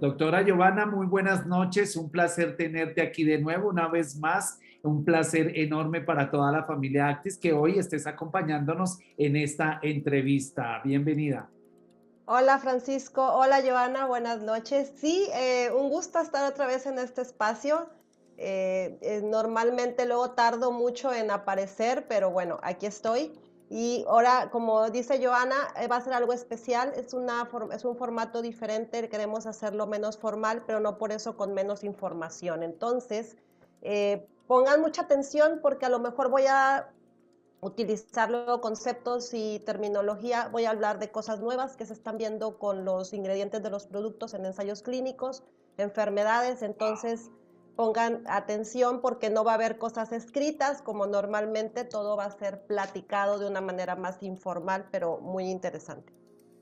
Doctora Giovanna, muy buenas noches. Un placer tenerte aquí de nuevo, una vez más. Un placer enorme para toda la familia Actis que hoy estés acompañándonos en esta entrevista. Bienvenida. Hola Francisco, hola Giovanna, buenas noches. Sí, un gusto estar otra vez en este espacio. Normalmente luego tardo mucho en aparecer, pero bueno, aquí estoy. Y ahora, como dice Giovanna, va a ser algo especial, es un formato diferente, queremos hacerlo menos formal, pero no por eso con menos información. Entonces, pongan mucha atención porque a lo mejor voy a utilizar luego conceptos y terminología. Voy a hablar de cosas nuevas que se están viendo con los ingredientes de los productos en ensayos clínicos, enfermedades. Entonces pongan atención porque no va a haber cosas escritas como normalmente, todo va a ser platicado de una manera más informal, pero muy interesante.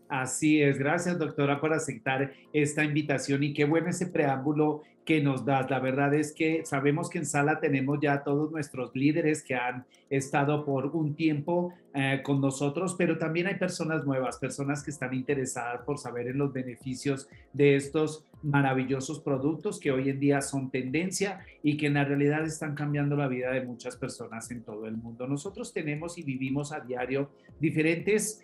Así es, gracias doctora por aceptar esta invitación y qué bueno ese preámbulo que nos das. La verdad es que sabemos que en sala tenemos ya todos nuestros líderes que han estado por un tiempo con nosotros, pero también hay personas nuevas, personas que están interesadas por saber en los beneficios de estos maravillosos productos que hoy en día son tendencia y que en la realidad están cambiando la vida de muchas personas en todo el mundo. Nosotros tenemos y vivimos a diario diferentes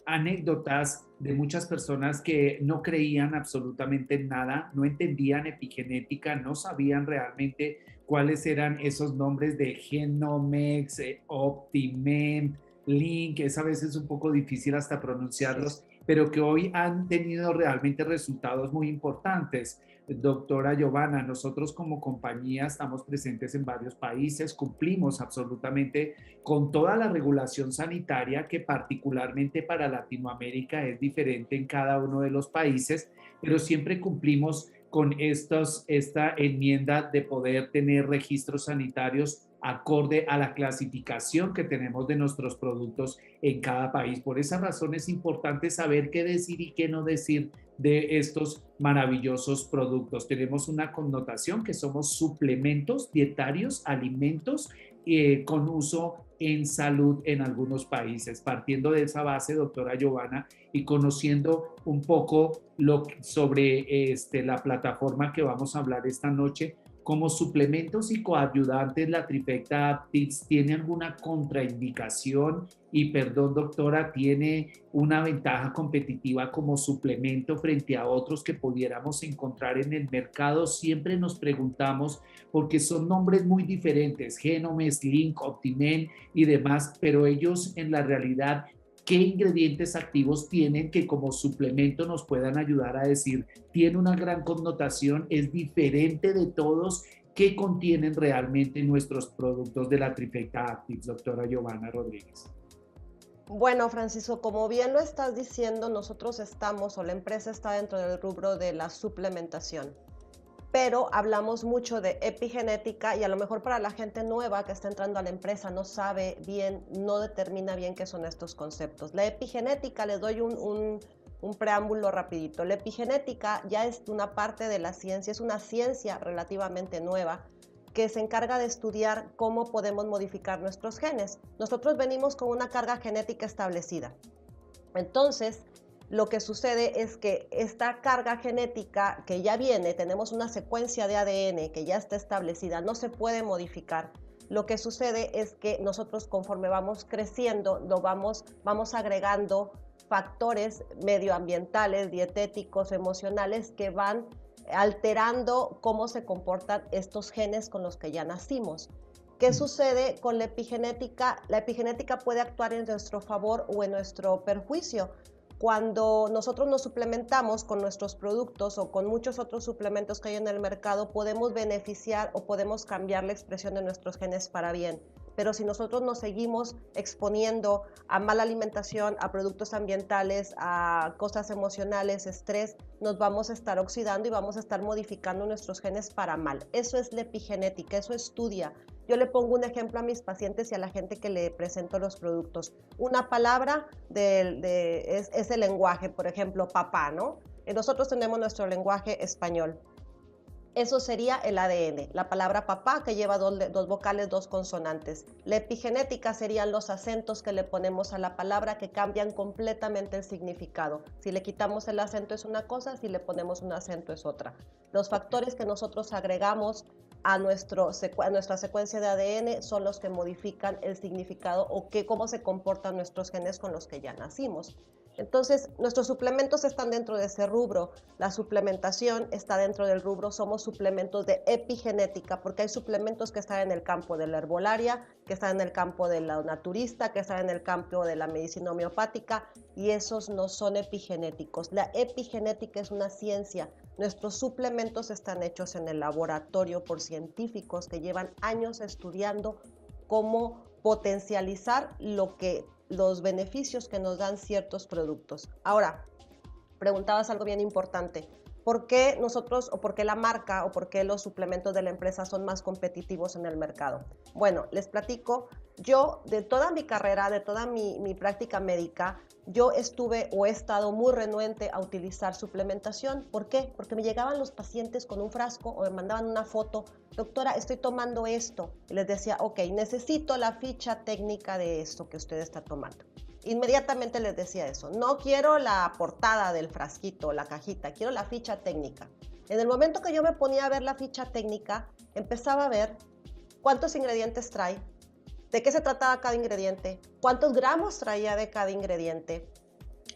anécdotas de muchas personas que no creían absolutamente en nada, no entendían epigenética, no sabían realmente cuáles eran esos nombres de Genomex, Optiment, Link, es a veces un poco difícil hasta Sí. pronunciarlos, pero que hoy han tenido realmente resultados muy importantes. Doctora Giovanna, nosotros como compañía estamos presentes en varios países, cumplimos absolutamente con toda la regulación sanitaria que particularmente para Latinoamérica es diferente en cada uno de los países, pero siempre cumplimos con esta enmienda de poder tener registros sanitarios acorde a la clasificación que tenemos de nuestros productos en cada país. Por esa razón es importante saber qué decir y qué no decir de estos maravillosos productos. Tenemos una connotación que somos suplementos dietarios, alimentos con uso en salud en algunos países. Partiendo de esa base, doctora Giovanna, y conociendo un poco sobre la plataforma que vamos a hablar esta noche, como suplementos y coayudantes, la trifecta Aptix tiene alguna contraindicación y, perdón, doctora, tiene una ventaja competitiva como suplemento frente a otros que pudiéramos encontrar en el mercado. Siempre nos preguntamos porque son nombres muy diferentes, Genomes, Link, Optimen y demás, pero ellos en la realidad, ¿qué ingredientes activos tienen que como suplemento nos puedan ayudar a decir, tiene una gran connotación, es diferente de todos? ¿Qué contienen realmente nuestros productos de la Trifecta Actives, doctora Giovanna Rodríguez? Bueno, Francisco, como bien lo estás diciendo, nosotros estamos o la empresa está dentro del rubro de la suplementación, pero hablamos mucho de epigenética y a lo mejor para la gente nueva que está entrando a la empresa no sabe bien, no determina bien qué son estos conceptos. La epigenética, les doy un preámbulo rapidito. La epigenética ya es una parte de la ciencia, es una ciencia relativamente nueva que se encarga de estudiar cómo podemos modificar nuestros genes. Nosotros venimos con una carga genética establecida. Entonces, lo que sucede es que esta carga genética que ya viene, tenemos una secuencia de ADN que ya está establecida, no se puede modificar. Lo que sucede es que nosotros conforme vamos creciendo, vamos agregando factores medioambientales, dietéticos, emocionales que van alterando cómo se comportan estos genes con los que ya nacimos. ¿Qué sucede con la epigenética? La epigenética puede actuar en nuestro favor o en nuestro perjuicio. Cuando nosotros nos suplementamos con nuestros productos o con muchos otros suplementos que hay en el mercado, podemos beneficiar o podemos cambiar la expresión de nuestros genes para bien. Pero si nosotros nos seguimos exponiendo a mala alimentación, a productos ambientales, a cosas emocionales, estrés, nos vamos a estar oxidando y vamos a estar modificando nuestros genes para mal. Eso es la epigenética, eso estudia. Yo le pongo un ejemplo a mis pacientes y a la gente que le presento los productos. Una palabra es el lenguaje, por ejemplo, papá, ¿no? Nosotros tenemos nuestro lenguaje español. Eso sería el ADN, la palabra papá que lleva dos vocales, dos consonantes. La epigenética serían los acentos que le ponemos a la palabra que cambian completamente el significado. Si le quitamos el acento es una cosa, si le ponemos un acento es otra. Los factores que nosotros agregamos a nuestra secuencia de ADN son los que modifican el significado o cómo se comportan nuestros genes con los que ya nacimos. Entonces, nuestros suplementos están dentro de ese rubro. La suplementación está dentro del rubro. Somos suplementos de epigenética, porque hay suplementos que están en el campo de la herbolaria, que están en el campo de la naturista, que están en el campo de la medicina homeopática, y esos no son epigenéticos. La epigenética es una ciencia. Nuestros suplementos están hechos en el laboratorio por científicos que llevan años estudiando cómo potencializar los beneficios que nos dan ciertos productos. Ahora, preguntabas algo bien importante. ¿Por qué nosotros o por qué la marca o por qué los suplementos de la empresa son más competitivos en el mercado? Bueno, les platico. Yo, de toda mi carrera, de toda mi práctica médica, yo estuve o he estado muy renuente a utilizar suplementación. ¿Por qué? Porque me llegaban los pacientes con un frasco o me mandaban una foto. Doctora, estoy tomando esto. Y les decía, ok, necesito la ficha técnica de esto que usted está tomando. Inmediatamente les decía eso. No quiero la portada del frasquito, la cajita, quiero la ficha técnica. En el momento que yo me ponía a ver la ficha técnica, empezaba a ver cuántos ingredientes trae, de qué se trataba cada ingrediente, cuántos gramos traía de cada ingrediente,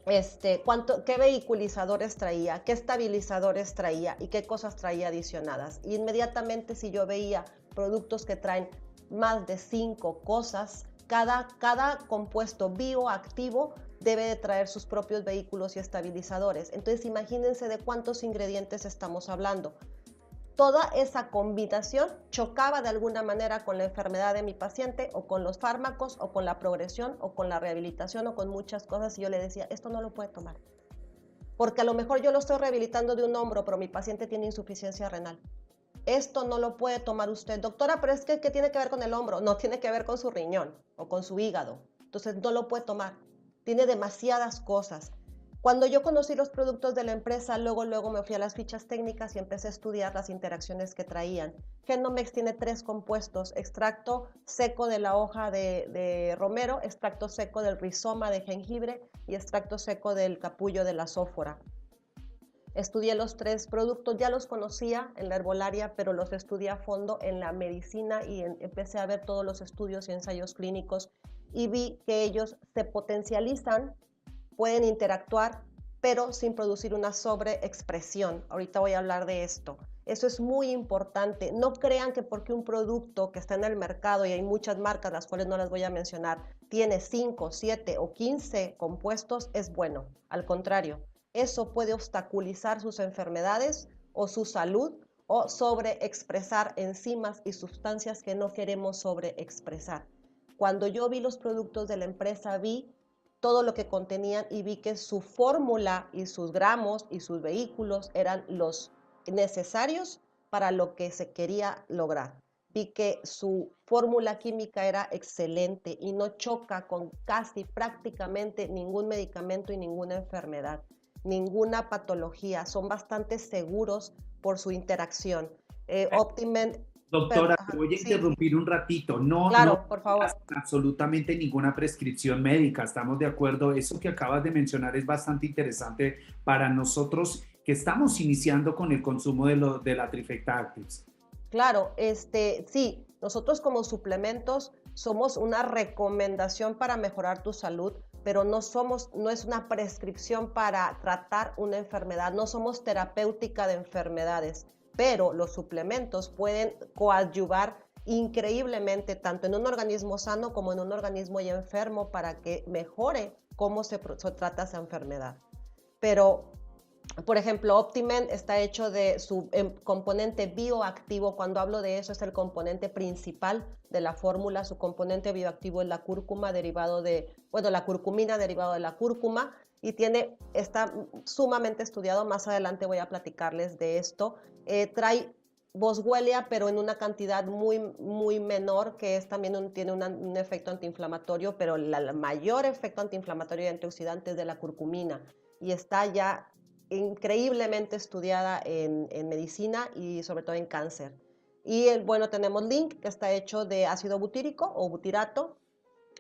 qué vehiculizadores traía, qué estabilizadores traía y qué cosas traía adicionadas. Y inmediatamente si yo veía productos que traen más de 5 cosas, cada compuesto bioactivo debe de traer sus propios vehículos y estabilizadores. Entonces imagínense de cuántos ingredientes estamos hablando. Toda esa combinación chocaba de alguna manera con la enfermedad de mi paciente o con los fármacos o con la progresión o con la rehabilitación o con muchas cosas y yo le decía, esto no lo puede tomar. Porque a lo mejor yo lo estoy rehabilitando de un hombro, pero mi paciente tiene insuficiencia renal. Esto no lo puede tomar usted. Doctora, pero es que ¿qué tiene que ver con el hombro? No, tiene que ver con su riñón o con su hígado. Entonces no lo puede tomar. Tiene demasiadas cosas. Cuando yo conocí los productos de la empresa, luego me fui a las fichas técnicas y empecé a estudiar las interacciones que traían. Genomex tiene 3 compuestos: extracto seco de la hoja de romero, extracto seco del rizoma de jengibre y extracto seco del capullo de la sófora. Estudié los 3 productos, ya los conocía en la herbolaria, pero los estudié a fondo en la medicina y empecé a ver todos los estudios y ensayos clínicos y vi que ellos se potencializan, pueden interactuar, pero sin producir una sobreexpresión. Ahorita voy a hablar de esto. Eso es muy importante. No crean que porque un producto que está en el mercado, y hay muchas marcas, las cuales no las voy a mencionar, tiene 5, 7 o 15 compuestos, es bueno. Al contrario, eso puede obstaculizar sus enfermedades o su salud o sobreexpresar enzimas y sustancias que no queremos sobreexpresar. Cuando yo vi los productos de la empresa, vi todo lo que contenían y vi que su fórmula y sus gramos y sus vehículos eran los necesarios para lo que se quería lograr. Vi que su fórmula química era excelente y no choca con casi prácticamente ningún medicamento y ninguna enfermedad, ninguna patología. Son bastante seguros por su interacción. Optimen. Doctora, te voy a interrumpir un ratito. No, claro, no por favor. absolutamente ninguna prescripción médica, estamos de acuerdo. Eso que acabas de mencionar es bastante interesante para nosotros que estamos iniciando con el consumo de la Trifecta Actives. Claro, sí, nosotros como suplementos somos una recomendación para mejorar tu salud, pero no es una prescripción para tratar una enfermedad, no somos terapéutica de enfermedades. Pero los suplementos pueden coadyuvar increíblemente tanto en un organismo sano como en un organismo ya enfermo para que mejore cómo se trata esa enfermedad. Pero, por ejemplo, Optimen está hecho de su componente bioactivo. Cuando hablo de eso, es el componente principal de la fórmula. Su componente bioactivo es la cúrcuma la curcumina derivado de la cúrcuma. Y está sumamente estudiado. Más adelante voy a platicarles de esto. Trae boswellia, pero en una cantidad muy, muy menor, que también tiene un efecto antiinflamatorio, pero el mayor efecto antiinflamatorio y antioxidante es de la curcumina. Y está ya increíblemente estudiada en medicina y sobre todo en cáncer. Y bueno, tenemos Link, que está hecho de ácido butírico o butirato.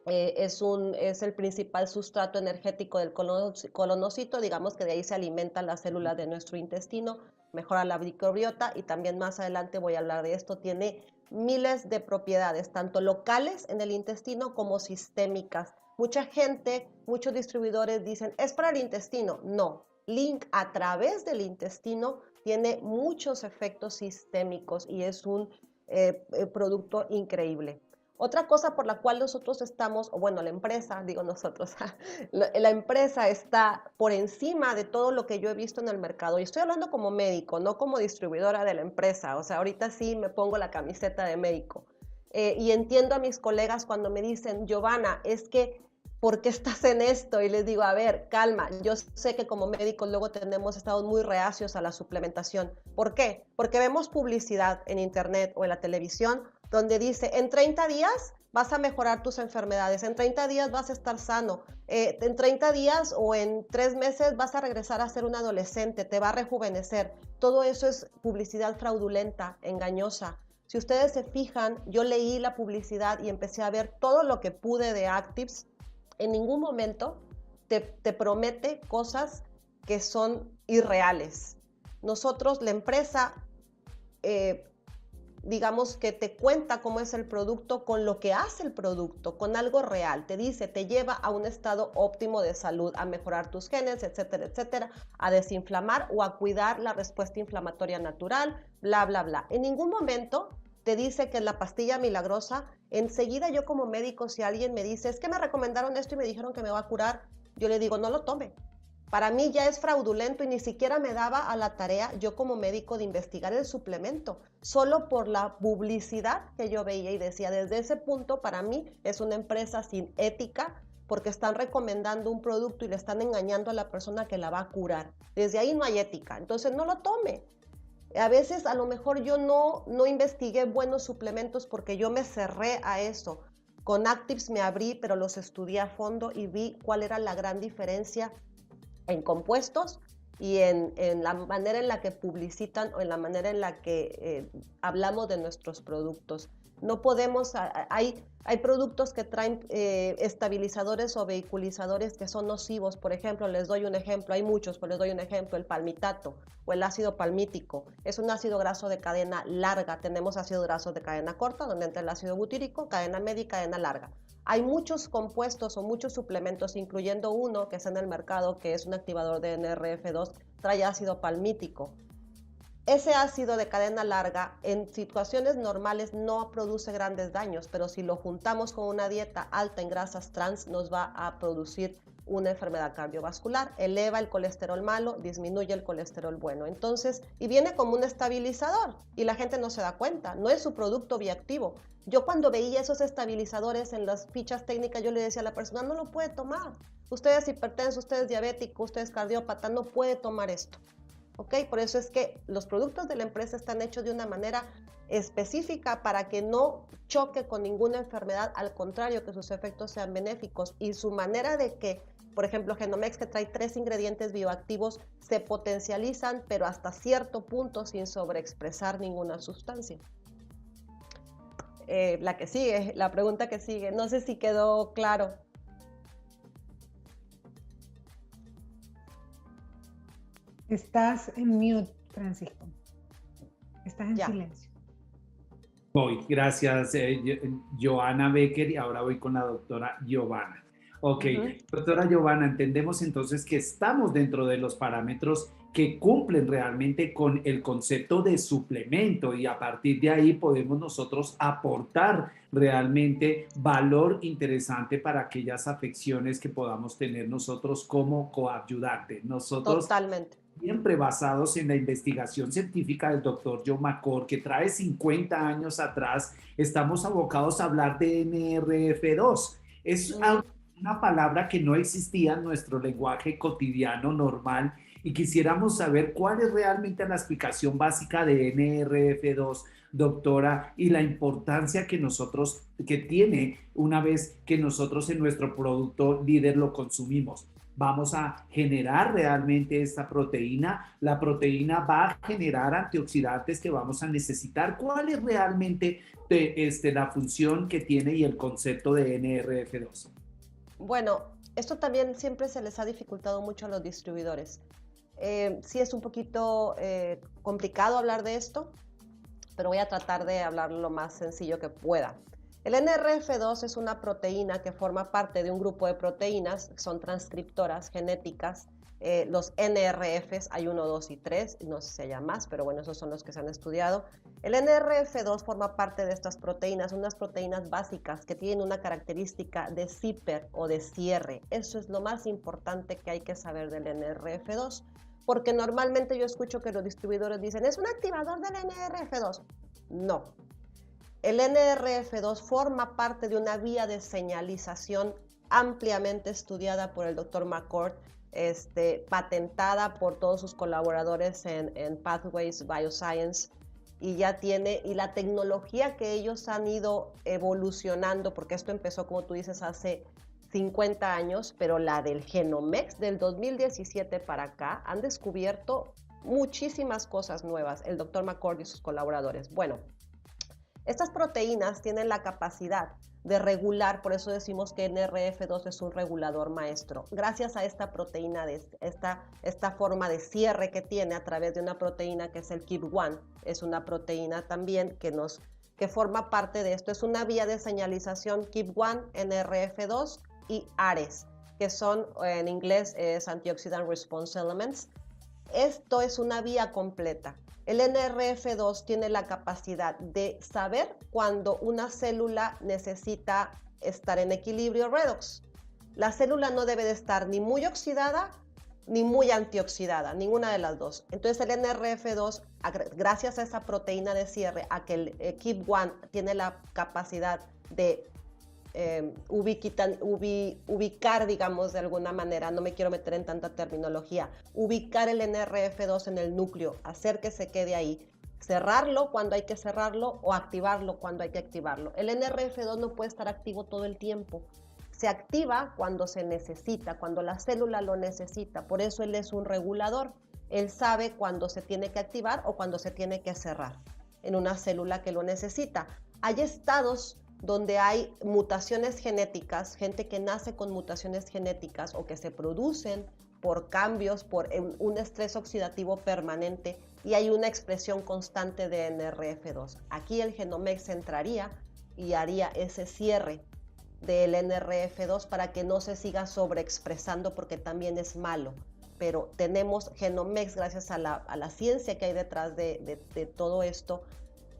Es el principal sustrato energético del colonocito, digamos que de ahí se alimentan las células de nuestro intestino, mejora la microbiota y también más adelante voy a hablar de esto, tiene miles de propiedades, tanto locales en el intestino como sistémicas. Mucha gente, muchos distribuidores dicen, es para el intestino. No, Link a través del intestino tiene muchos efectos sistémicos y es un producto increíble. Otra cosa por la cual nosotros estamos, o bueno, la empresa, digo nosotros, la empresa está por encima de todo lo que yo he visto en el mercado. Y estoy hablando como médico, no como distribuidora de la empresa. O sea, ahorita sí me pongo la camiseta de médico. Y entiendo a mis colegas cuando me dicen, Giovanna, es que, ¿por qué estás en esto? Y les digo, a ver, calma, yo sé que como médicos luego tenemos estado muy reacios a la suplementación. ¿Por qué? Porque vemos publicidad en internet o en la televisión donde dice, en 30 días vas a mejorar tus enfermedades, en 30 días vas a estar sano, en 30 días o en 3 meses vas a regresar a ser un adolescente, te va a rejuvenecer. Todo eso es publicidad fraudulenta, engañosa. Si ustedes se fijan, yo leí la publicidad y empecé a ver todo lo que pude de Actives. En ningún momento te promete cosas que son irreales. Nosotros, la empresa, digamos que te cuenta cómo es el producto con lo que hace el producto, con algo real. Te dice, te lleva a un estado óptimo de salud, a mejorar tus genes, etcétera, etcétera, a desinflamar o a cuidar la respuesta inflamatoria natural, bla, bla, bla. En ningún momento te dice que es la pastilla milagrosa. Enseguida yo como médico, si alguien me dice, es que me recomendaron esto y me dijeron que me va a curar, yo le digo, no lo tome. Para mí ya es fraudulento y ni siquiera me daba a la tarea yo como médico de investigar el suplemento, solo por la publicidad que yo veía y decía, desde ese punto para mí es una empresa sin ética porque están recomendando un producto y le están engañando a la persona que la va a curar. Desde ahí no hay ética, entonces no lo tome. A veces a lo mejor yo no investigué buenos suplementos porque yo me cerré a eso. Con Actives me abrí, pero los estudié a fondo y vi cuál era la gran diferencia en compuestos y en la manera en la que publicitan o en la manera en la que hablamos de nuestros productos. No podemos, hay productos que traen estabilizadores o vehiculizadores que son nocivos. Por ejemplo, les doy un ejemplo, hay muchos, pero les doy un ejemplo, el palmitato o el ácido palmítico. Es un ácido graso de cadena larga. Tenemos ácido graso de cadena corta, donde entra el ácido butírico, cadena media y cadena larga. Hay muchos compuestos o muchos suplementos, incluyendo uno que está en el mercado, que es un activador de NRF2, trae ácido palmítico. Ese ácido de cadena larga en situaciones normales no produce grandes daños, pero si lo juntamos con una dieta alta en grasas trans nos va a producir una enfermedad cardiovascular, eleva el colesterol malo, disminuye el colesterol bueno. Entonces, y viene como un estabilizador y la gente no se da cuenta, no es su producto bioactivo. Yo cuando veía esos estabilizadores en las fichas técnicas, yo le decía a la persona, no lo puede tomar. Usted es hipertenso, usted es diabético, usted es cardiópata, no puede tomar esto. ¿Ok? Por eso es que los productos de la empresa están hechos de una manera específica para que no choque con ninguna enfermedad, al contrario, que sus efectos sean benéficos. Y su manera de que, por ejemplo, Genomex, que trae 3 ingredientes bioactivos, se potencializan, pero hasta cierto punto sin sobreexpresar ninguna sustancia. La que sigue, la pregunta que sigue, no sé si quedó claro. Estás en mute, Francisco. Estás en silencio. Voy, gracias, Johanna Becker, y ahora voy con la doctora Giovanna. Ok, doctora Giovanna, entendemos entonces que estamos dentro de los parámetros que cumplen realmente con el concepto de suplemento y a partir de ahí podemos nosotros aportar realmente valor interesante para aquellas afecciones que podamos tener nosotros como coadyuvante. Nosotros totalmente. Siempre basados en la investigación científica del doctor John McCord, que trae 50 años atrás, estamos abocados a hablar de NRF2. Es una palabra que no existía en nuestro lenguaje cotidiano normal y quisiéramos saber cuál es realmente la explicación básica de NRF2, doctora, y la importancia que tiene una vez que nosotros en nuestro producto líder lo consumimos. vamos a generar realmente esta proteína. La proteína va a generar antioxidantes que vamos a necesitar. ¿Cuál es realmente la función que tiene y el concepto de NRF2? Bueno, esto también siempre se les ha dificultado mucho a los distribuidores. Sí es un poquito complicado hablar de esto, pero voy a tratar de hablar lo más sencillo que pueda. El NRF2 es una proteína que forma parte de un grupo de proteínas, son transcriptoras genéticas. Los NRFs, hay 1, 2 y 3, no sé si haya más, pero bueno, esos son los que se han estudiado. El NRF2 forma parte de estas proteínas, unas proteínas básicas que tienen una característica de zipper o de cierre. Eso es lo más importante que hay que saber del NRF2, porque normalmente yo escucho que los distribuidores dicen, ¿es un activador del NRF2? No. El NRF2 forma parte de una vía de señalización ampliamente estudiada por el Dr. McCord, patentada por todos sus colaboradores en Pathways Bioscience, y la tecnología que ellos han ido evolucionando, porque esto empezó, como tú dices, hace 50 años, pero la del Genomex del 2017 para acá han descubierto muchísimas cosas nuevas, el Dr. McCord y sus colaboradores. Bueno, estas proteínas tienen la capacidad de regular, por eso decimos que NRF2 es un regulador maestro. Gracias a esta proteína, esta forma de cierre que tiene a través de una proteína que es el KEAP1, es una proteína también que forma parte de esto. Es una vía de señalización KEAP1, NRF2 y ARES, que son en inglés es Antioxidant Response Elements. Esto es una vía completa. El NRF2 tiene la capacidad de saber cuando una célula necesita estar en equilibrio redox. La célula no debe de estar ni muy oxidada ni muy antioxidada, ninguna de las dos. Entonces el NRF2, gracias a esa proteína de cierre, a que el KEAP1 tiene la capacidad de ubicar, digamos, de alguna manera, no me quiero meter en tanta terminología, ubicar el NRF2 en el núcleo, hacer que se quede ahí, cerrarlo cuando hay que cerrarlo o activarlo cuando hay que activarlo. El NRF2 no puede estar activo todo el tiempo. Se activa cuando se necesita, cuando la célula lo necesita. Por eso él es un regulador. Él sabe cuándo se tiene que activar o cuándo se tiene que cerrar en una célula que lo necesita. Hay estados donde hay mutaciones genéticas, gente que nace con mutaciones genéticas o que se producen por cambios, por un estrés oxidativo permanente, y hay una expresión constante de NRF2. Aquí el Genomex entraría y haría ese cierre del NRF2 para que no se siga sobreexpresando, porque también es malo. Pero tenemos Genomex, gracias a la ciencia que hay detrás de todo esto,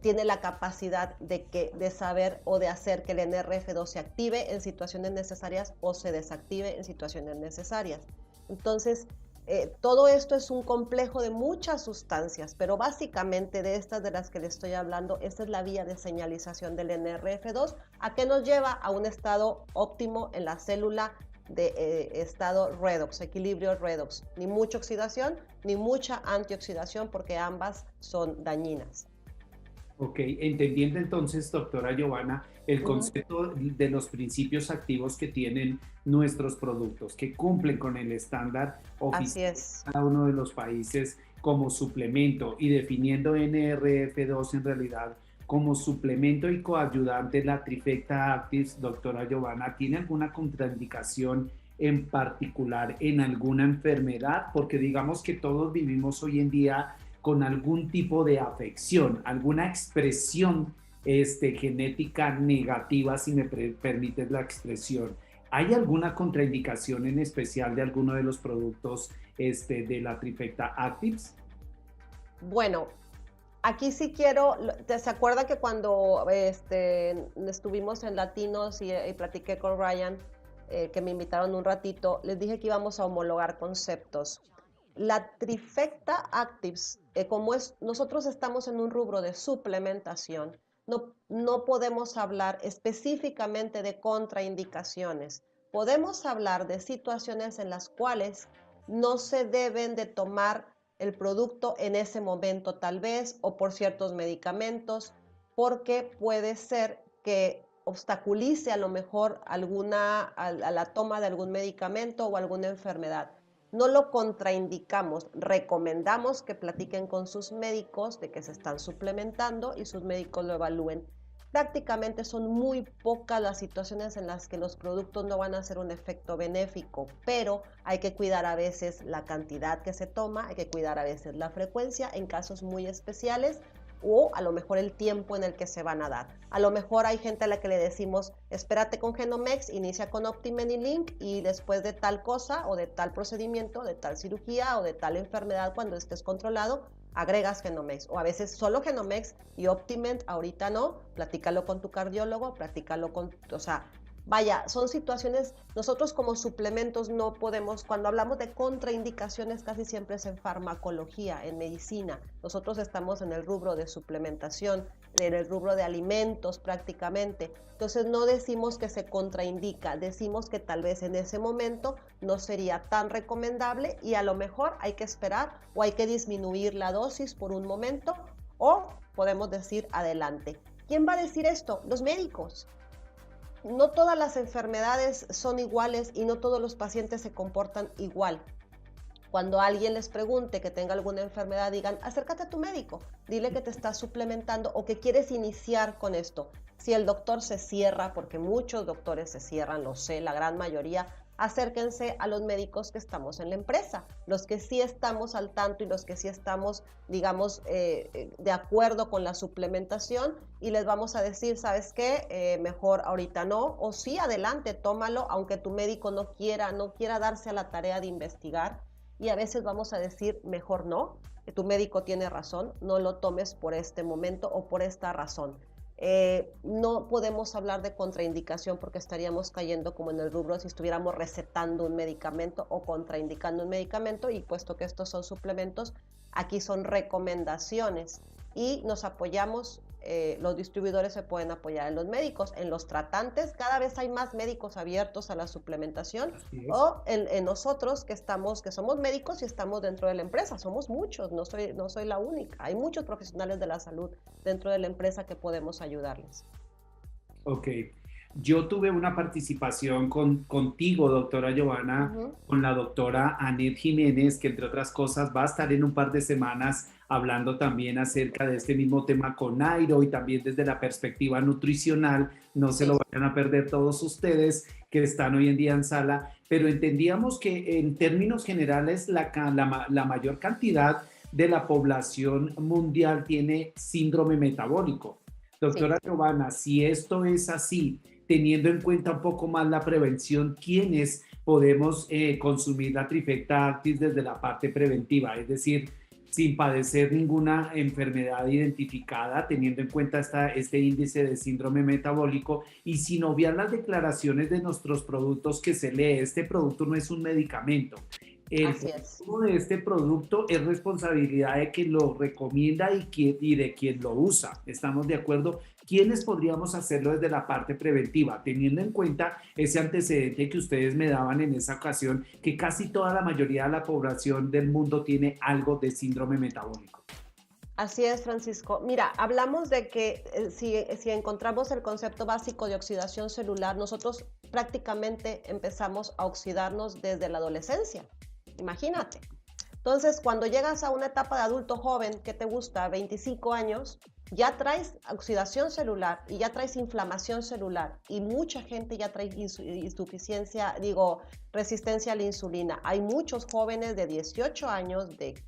tiene la capacidad de saber o de hacer que el NRF2 se active en situaciones necesarias o se desactive en situaciones necesarias. Entonces, todo esto es un complejo de muchas sustancias, pero básicamente de estas de las que les estoy hablando, esta es la vía de señalización del NRF2, a que nos lleva a un estado óptimo en la célula de estado redox, equilibrio redox. Ni mucha oxidación, ni mucha antioxidación, porque ambas son dañinas. Ok, entendiendo entonces, doctora Giovanna, el concepto de los principios activos que tienen nuestros productos, que cumplen con el estándar oficial de cada uno de los países como suplemento, y definiendo NRF2 en realidad como suplemento y coayudante, la Trifecta Actis, doctora Giovanna, ¿tiene alguna contraindicación en particular en alguna enfermedad? Porque digamos que todos vivimos hoy en día con algún tipo de afección, alguna expresión genética negativa, si me permites la expresión. ¿Hay alguna contraindicación en especial de alguno de los productos de la Trifecta Actives? Bueno, aquí sí quiero, ¿se acuerda que cuando estuvimos en Latinos y platiqué con Ryan, que me invitaron un ratito, les dije que íbamos a homologar conceptos? La Trifecta Actives, nosotros estamos en un rubro de suplementación, no podemos hablar específicamente de contraindicaciones. Podemos hablar de situaciones en las cuales no se deben de tomar el producto en ese momento tal vez, o por ciertos medicamentos, porque puede ser que obstaculice a lo mejor a la toma de algún medicamento o alguna enfermedad. No lo contraindicamos, recomendamos que platiquen con sus médicos de que se están suplementando y sus médicos lo evalúen. Prácticamente son muy pocas las situaciones en las que los productos no van a hacer un efecto benéfico, pero hay que cuidar a veces la cantidad que se toma, hay que cuidar a veces la frecuencia en casos muy especiales, o a lo mejor el tiempo en el que se van a dar. A lo mejor hay gente a la que le decimos, espérate con Genomex, inicia con Optimen y Link y después de tal cosa o de tal procedimiento, de tal cirugía o de tal enfermedad cuando estés controlado, agregas Genomex. O a veces solo Genomex y Optimen, ahorita no, platícalo con tu cardiólogo, platícalo con, o sea, vaya, son situaciones, nosotros como suplementos no podemos, cuando hablamos de contraindicaciones casi siempre es en farmacología, en medicina. Nosotros estamos en el rubro de suplementación, en el rubro de alimentos prácticamente. Entonces no decimos que se contraindica, decimos que tal vez en ese momento no sería tan recomendable y a lo mejor hay que esperar o hay que disminuir la dosis por un momento o podemos decir adelante. ¿Quién va a decir esto? Los médicos. No todas las enfermedades son iguales y no todos los pacientes se comportan igual. Cuando alguien les pregunte que tenga alguna enfermedad, digan, acércate a tu médico, dile que te estás suplementando o que quieres iniciar con esto. Si el doctor se cierra, porque muchos doctores se cierran, lo sé, la gran mayoría, acérquense a los médicos que estamos en la empresa, los que sí estamos al tanto y los que sí estamos, digamos, de acuerdo con la suplementación y les vamos a decir, ¿sabes qué? Mejor ahorita no, o sí, adelante, tómalo, aunque tu médico no quiera darse a la tarea de investigar y a veces vamos a decir, mejor no, que tu médico tiene razón, no lo tomes por este momento o por esta razón. No podemos hablar de contraindicación porque estaríamos cayendo como en el rubro si estuviéramos recetando un medicamento o contraindicando un medicamento y puesto que estos son suplementos, aquí son recomendaciones y nos apoyamos, los distribuidores se pueden apoyar en los médicos, en los tratantes, cada vez hay más médicos abiertos a la suplementación o en nosotros que somos médicos y estamos dentro de la empresa, somos muchos, no soy la única, hay muchos profesionales de la salud dentro de la empresa que podemos ayudarles. Ok. Yo tuve una participación contigo, doctora Giovanna, con la doctora Anet Jiménez, que entre otras cosas va a estar en un par de semanas hablando también acerca de este mismo tema con Nairo y también desde la perspectiva nutricional. No se lo vayan a perder todos ustedes que están hoy en día en sala, pero entendíamos que en términos generales la mayor cantidad de la población mundial tiene síndrome metabólico. Doctora Giovanna, si esto es así, teniendo en cuenta un poco más la prevención, ¿quiénes podemos consumir la trifecta Actis desde la parte preventiva? Es decir, sin padecer ninguna enfermedad identificada, teniendo en cuenta este índice de síndrome metabólico y sin obviar las declaraciones de nuestros productos que se lee. Este producto no es un medicamento. El consumo de este producto es responsabilidad de quien lo recomienda y de quien lo usa. ¿Estamos de acuerdo? ¿Quiénes podríamos hacerlo desde la parte preventiva? Teniendo en cuenta ese antecedente que ustedes me daban en esa ocasión, que casi toda la mayoría de la población del mundo tiene algo de síndrome metabólico. Así es, Francisco. Mira, hablamos de que si encontramos el concepto básico de oxidación celular, nosotros prácticamente empezamos a oxidarnos desde la adolescencia. Imagínate. Entonces, cuando llegas a una etapa de adulto joven, ¿qué te gusta? 25 años, ya traes oxidación celular y ya traes inflamación celular y mucha gente ya trae resistencia a la insulina. Hay muchos jóvenes de 18 años, de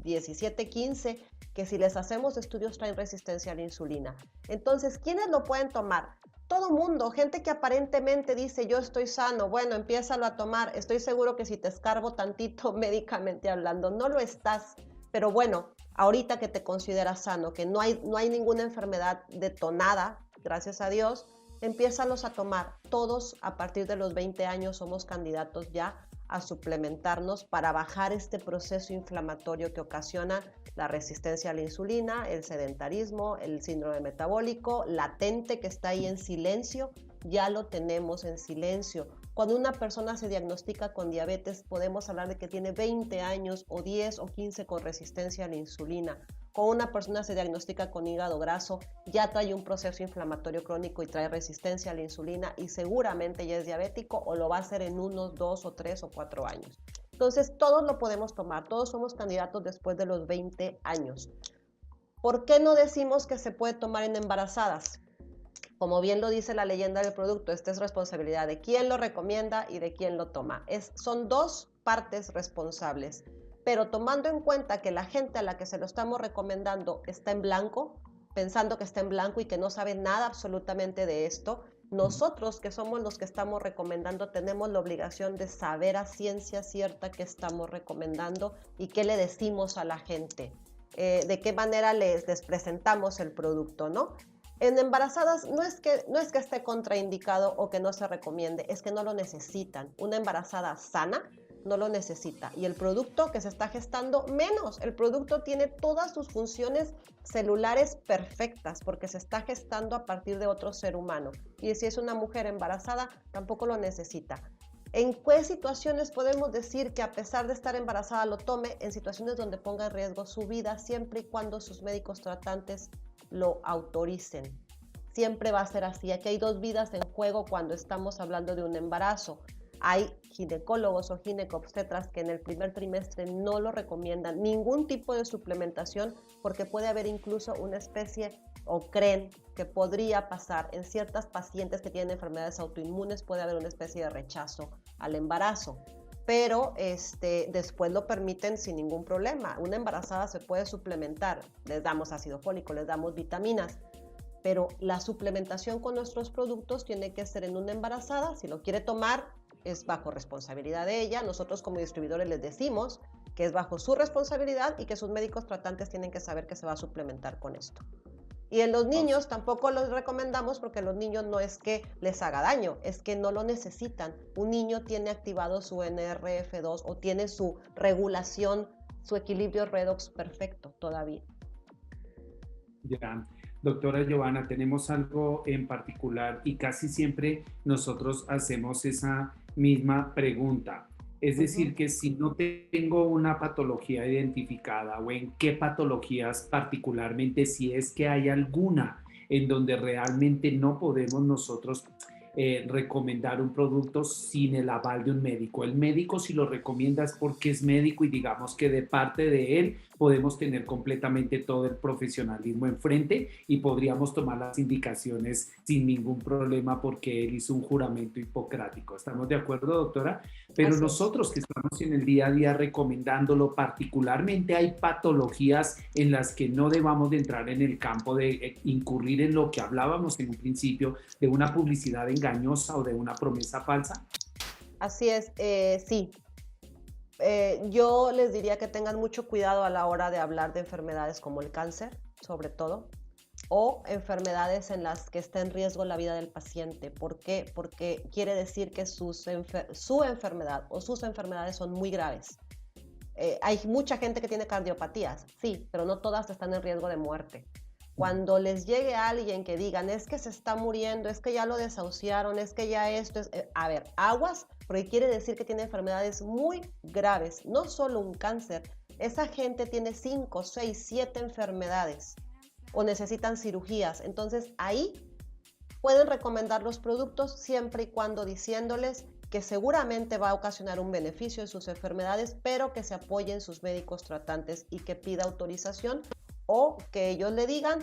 17, 15, que si les hacemos estudios traen resistencia a la insulina. Entonces, ¿quiénes lo pueden tomar? Todo mundo, gente que aparentemente dice yo estoy sano, bueno, empiézalo a tomar, estoy seguro que si te escarbo tantito médicamente hablando, no lo estás, pero bueno, ahorita que te consideras sano, que no hay ninguna enfermedad detonada, gracias a Dios, empiézalos a tomar. Todos a partir de los 20 años somos candidatos ya a suplementarnos para bajar este proceso inflamatorio que ocasiona la resistencia a la insulina, el sedentarismo, el síndrome metabólico, latente que está ahí en silencio, ya lo tenemos en silencio. Cuando una persona se diagnostica con diabetes, podemos hablar de que tiene 20 años o 10 o 15 con resistencia a la insulina. Con una persona se diagnostica con hígado graso, ya trae un proceso inflamatorio crónico y trae resistencia a la insulina y seguramente ya es diabético o lo va a hacer en 1, 2 o 3 o 4 años. Entonces, todos lo podemos tomar, todos somos candidatos después de los 20 años. ¿Por qué no decimos que se puede tomar en embarazadas? Como bien lo dice la leyenda del producto, esta es responsabilidad de quién lo recomienda y de quién lo toma. Son dos partes responsables, pero tomando en cuenta que la gente a la que se lo estamos recomendando está en blanco, pensando que está en blanco y que no sabe nada absolutamente de esto, nosotros que somos los que estamos recomendando tenemos la obligación de saber a ciencia cierta qué estamos recomendando y qué le decimos a la gente, de qué manera les presentamos el producto, ¿no? En embarazadas no es que esté contraindicado o que no se recomiende, es que no lo necesitan. Una embarazada sana no lo necesita. Y el producto que se está gestando, menos. El producto tiene todas sus funciones celulares perfectas porque se está gestando a partir de otro ser humano. Y si es una mujer embarazada, tampoco lo necesita. ¿En qué situaciones podemos decir que a pesar de estar embarazada lo tome? En situaciones donde ponga en riesgo su vida, siempre y cuando sus médicos tratantes lo autoricen. Siempre va a ser así. Aquí hay dos vidas en juego cuando estamos hablando de un embarazo. Hay ginecólogos o ginecobstetras que en el primer trimestre no lo recomiendan ningún tipo de suplementación porque puede haber incluso una especie, o creen que podría pasar en ciertas pacientes que tienen enfermedades autoinmunes, puede haber una especie de rechazo al embarazo. Pero después lo permiten sin ningún problema. Una embarazada se puede suplementar, les damos ácido fólico, les damos vitaminas, pero la suplementación con nuestros productos tiene que ser en una embarazada. Si lo quiere tomar, es bajo responsabilidad de ella. Nosotros como distribuidores les decimos que es bajo su responsabilidad y que sus médicos tratantes tienen que saber que se va a suplementar con esto. Y en los niños tampoco los recomendamos porque los niños no es que les haga daño, es que no lo necesitan. Un niño tiene activado su NRF2 o tiene su regulación, su equilibrio redox perfecto todavía. Ya, doctora Giovanna, tenemos algo en particular y casi siempre nosotros hacemos esa misma pregunta. Es decir, que si no tengo una patología identificada o en qué patologías particularmente, si es que hay alguna en donde realmente no podemos nosotros recomendar un producto sin el aval de un médico. El médico si lo recomienda es porque es médico y digamos que de parte de él podemos tener completamente todo el profesionalismo enfrente y podríamos tomar las indicaciones sin ningún problema porque él hizo un juramento hipocrático. ¿Estamos de acuerdo, doctora? Pero nosotros que estamos en el día a día recomendándolo, particularmente hay patologías en las que no debamos de entrar en el campo de incurrir en lo que hablábamos en un principio de una publicidad engañosa o de una promesa falsa. Así es, sí. Yo les diría que tengan mucho cuidado a la hora de hablar de enfermedades como el cáncer, sobre todo, o enfermedades en las que está en riesgo la vida del paciente. ¿Por qué? Porque quiere decir que su enfermedad o sus enfermedades son muy graves. Hay mucha gente que tiene cardiopatías, sí, pero no todas están en riesgo de muerte. Cuando les llegue a alguien que digan, es que se está muriendo, es que ya lo desahuciaron, es que ya esto es... A ver, aguas, porque quiere decir que tiene enfermedades muy graves, no solo un cáncer. Esa gente tiene 5, 6, 7 enfermedades o necesitan cirugías. Entonces ahí pueden recomendar los productos siempre y cuando diciéndoles que seguramente va a ocasionar un beneficio en sus enfermedades, pero que se apoyen sus médicos tratantes y que pida autorización o que ellos le digan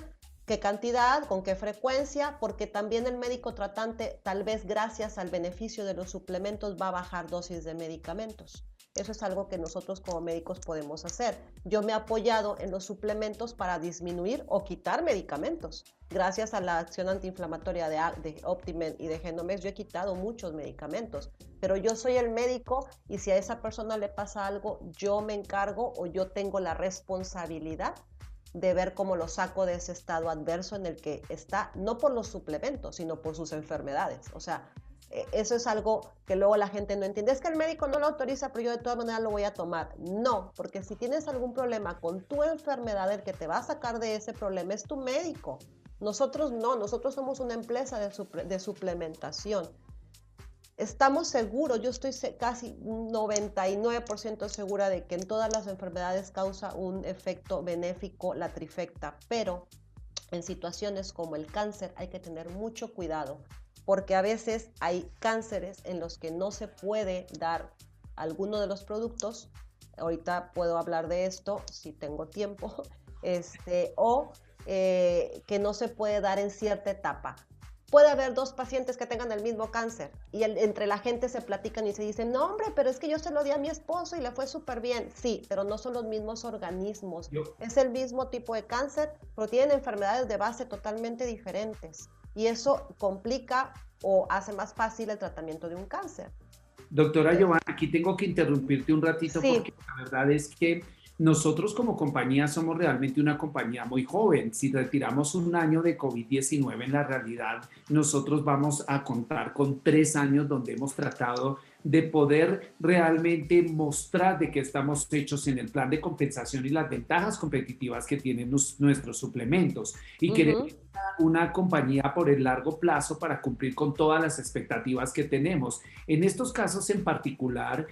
qué cantidad, con qué frecuencia, porque también el médico tratante, tal vez gracias al beneficio de los suplementos, va a bajar dosis de medicamentos. Eso es algo que nosotros como médicos podemos hacer. Yo me he apoyado en los suplementos para disminuir o quitar medicamentos. Gracias a la acción antiinflamatoria de Optimen y de Genomex, yo he quitado muchos medicamentos. Pero yo soy el médico y si a esa persona le pasa algo, yo me encargo o yo tengo la responsabilidad de ver cómo lo saco de ese estado adverso en el que está, no por los suplementos, sino por sus enfermedades. O sea, eso es algo que luego la gente no entiende. Es que el médico no lo autoriza, pero yo de todas maneras lo voy a tomar. No, porque si tienes algún problema con tu enfermedad, el que te va a sacar de ese problema es tu médico. Nosotros no, nosotros somos una empresa de suplementación. estamos seguros, yo estoy casi 99% segura de que en todas las enfermedades causa un efecto benéfico la trifecta, pero en situaciones como el cáncer hay que tener mucho cuidado, porque a veces hay cánceres en los que no se puede dar alguno de los productos. Ahorita puedo hablar de esto si tengo tiempo, o que no se puede dar en cierta etapa. Puede haber dos pacientes que tengan el mismo cáncer y entre la gente se platican y se dicen, no hombre, pero es que yo se lo di a mi esposo y le fue súper bien. Sí, pero no son los mismos organismos. Es el mismo tipo de cáncer, pero tienen enfermedades de base totalmente diferentes. Y eso complica o hace más fácil el tratamiento de un cáncer. Doctora Giovanna, aquí tengo que interrumpirte un ratito porque la verdad es que nosotros como compañía somos realmente una compañía muy joven. Si retiramos un año de COVID-19, en la realidad nosotros vamos a contar con 3 años donde hemos tratado de poder realmente mostrar de qué estamos hechos en el plan de compensación y las ventajas competitivas que tienen nuestros suplementos. Y queremos una compañía por el largo plazo para cumplir con todas las expectativas que tenemos. En estos casos en particular,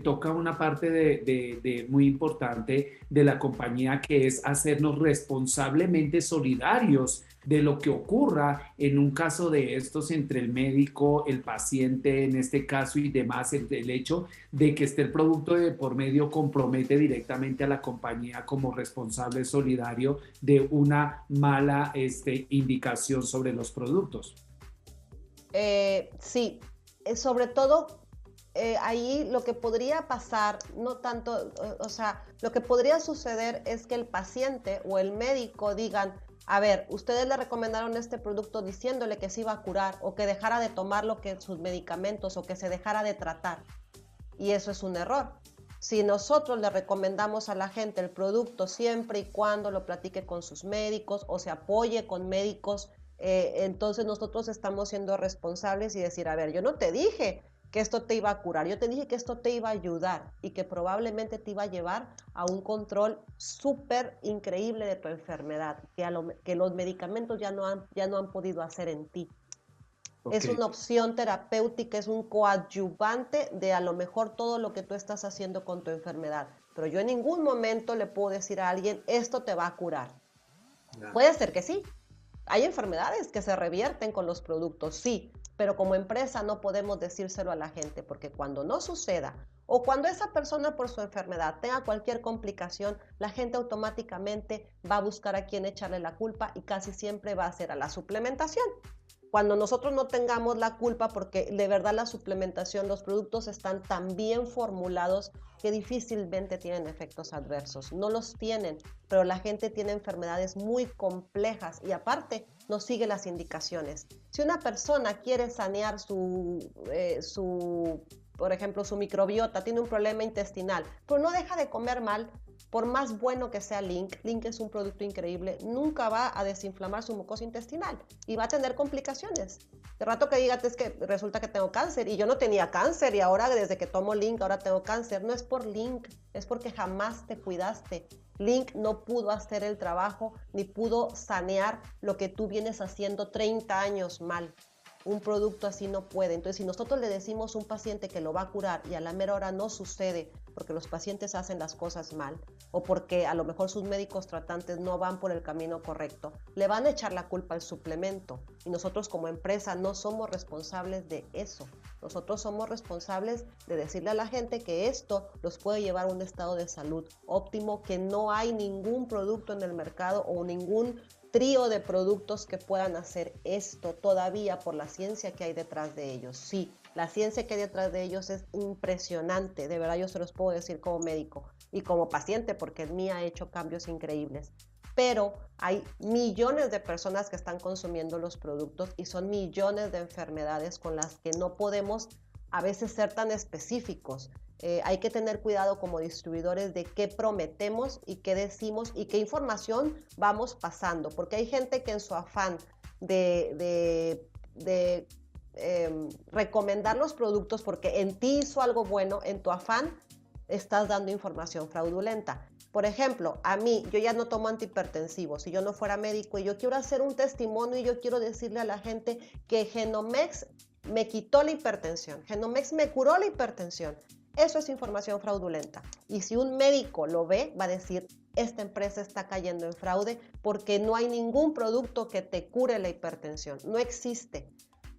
toca una parte de muy importante de la compañía, que es hacernos responsablemente solidarios de lo que ocurra en un caso de estos entre el médico, el paciente en este caso y demás. El hecho de que esté el producto de por medio compromete directamente a la compañía como responsable solidario de una mala indicación sobre los productos. Sí, sobre todo ahí lo que podría pasar, no tanto, o sea, lo que podría suceder es que el paciente o el médico digan, a ver, ustedes le recomendaron este producto diciéndole que se iba a curar o que dejara de tomar sus medicamentos o que se dejara de tratar. Y eso es un error. Si nosotros le recomendamos a la gente el producto siempre y cuando lo platique con sus médicos o se apoye con médicos, entonces nosotros estamos siendo responsables y decir, a ver, yo no te dije que esto te iba a curar, yo te dije que esto te iba a ayudar y que probablemente te iba a llevar a un control súper increíble de tu enfermedad, que los medicamentos ya no han podido hacer en ti. Okay. Es una opción terapéutica, es un coadyuvante de a lo mejor todo lo que tú estás haciendo con tu enfermedad, pero yo en ningún momento le puedo decir a alguien, esto te va a curar. No. Puede ser que sí, hay enfermedades que se revierten con los productos, sí, pero como empresa no podemos decírselo a la gente, porque cuando no suceda o cuando esa persona por su enfermedad tenga cualquier complicación, la gente automáticamente va a buscar a quién echarle la culpa y casi siempre va a ser a la suplementación. Cuando nosotros no tengamos la culpa, porque de verdad la suplementación, los productos están tan bien formulados que difícilmente tienen efectos adversos. No los tienen, pero la gente tiene enfermedades muy complejas y aparte no sigue las indicaciones. Si una persona quiere sanear por ejemplo, su microbiota, tiene un problema intestinal, pero no deja de comer mal, por más bueno que sea Link es un producto increíble, nunca va a desinflamar su mucosa intestinal y va a tener complicaciones. De rato que digas, es que resulta que tengo cáncer y yo no tenía cáncer y ahora desde que tomo Link ahora tengo cáncer. No es por Link, es porque jamás te cuidaste. Link no pudo hacer el trabajo ni pudo sanear lo que tú vienes haciendo 30 años mal. Un producto así no puede. Entonces, si nosotros le decimos a un paciente que lo va a curar y a la mera hora no sucede porque los pacientes hacen las cosas mal o porque a lo mejor sus médicos tratantes no van por el camino correcto, le van a echar la culpa al suplemento. Y nosotros como empresa no somos responsables de eso. Nosotros somos responsables de decirle a la gente que esto los puede llevar a un estado de salud óptimo, que no hay ningún producto en el mercado o ningún trío de productos que puedan hacer esto todavía por la ciencia que hay detrás de ellos. Sí, la ciencia que hay detrás de ellos es impresionante, de verdad yo se los puedo decir como médico y como paciente porque en mí ha hecho cambios increíbles. Pero hay millones de personas que están consumiendo los productos y son millones de enfermedades con las que no podemos a veces ser tan específicos. Hay que tener cuidado como distribuidores de qué prometemos y qué decimos y qué información vamos pasando, porque hay gente que en su afán de recomendar los productos porque en ti hizo algo bueno, en tu afán estás dando información fraudulenta. Por ejemplo, a mí, yo ya no tomo antihipertensivos. Si yo no fuera médico y yo quiero hacer un testimonio y yo quiero decirle a la gente que Genomex me quitó la hipertensión, Genomex me curó la hipertensión. Eso es información fraudulenta. Y si un médico lo ve, va a decir, esta empresa está cayendo en fraude porque no hay ningún producto que te cure la hipertensión. No existe.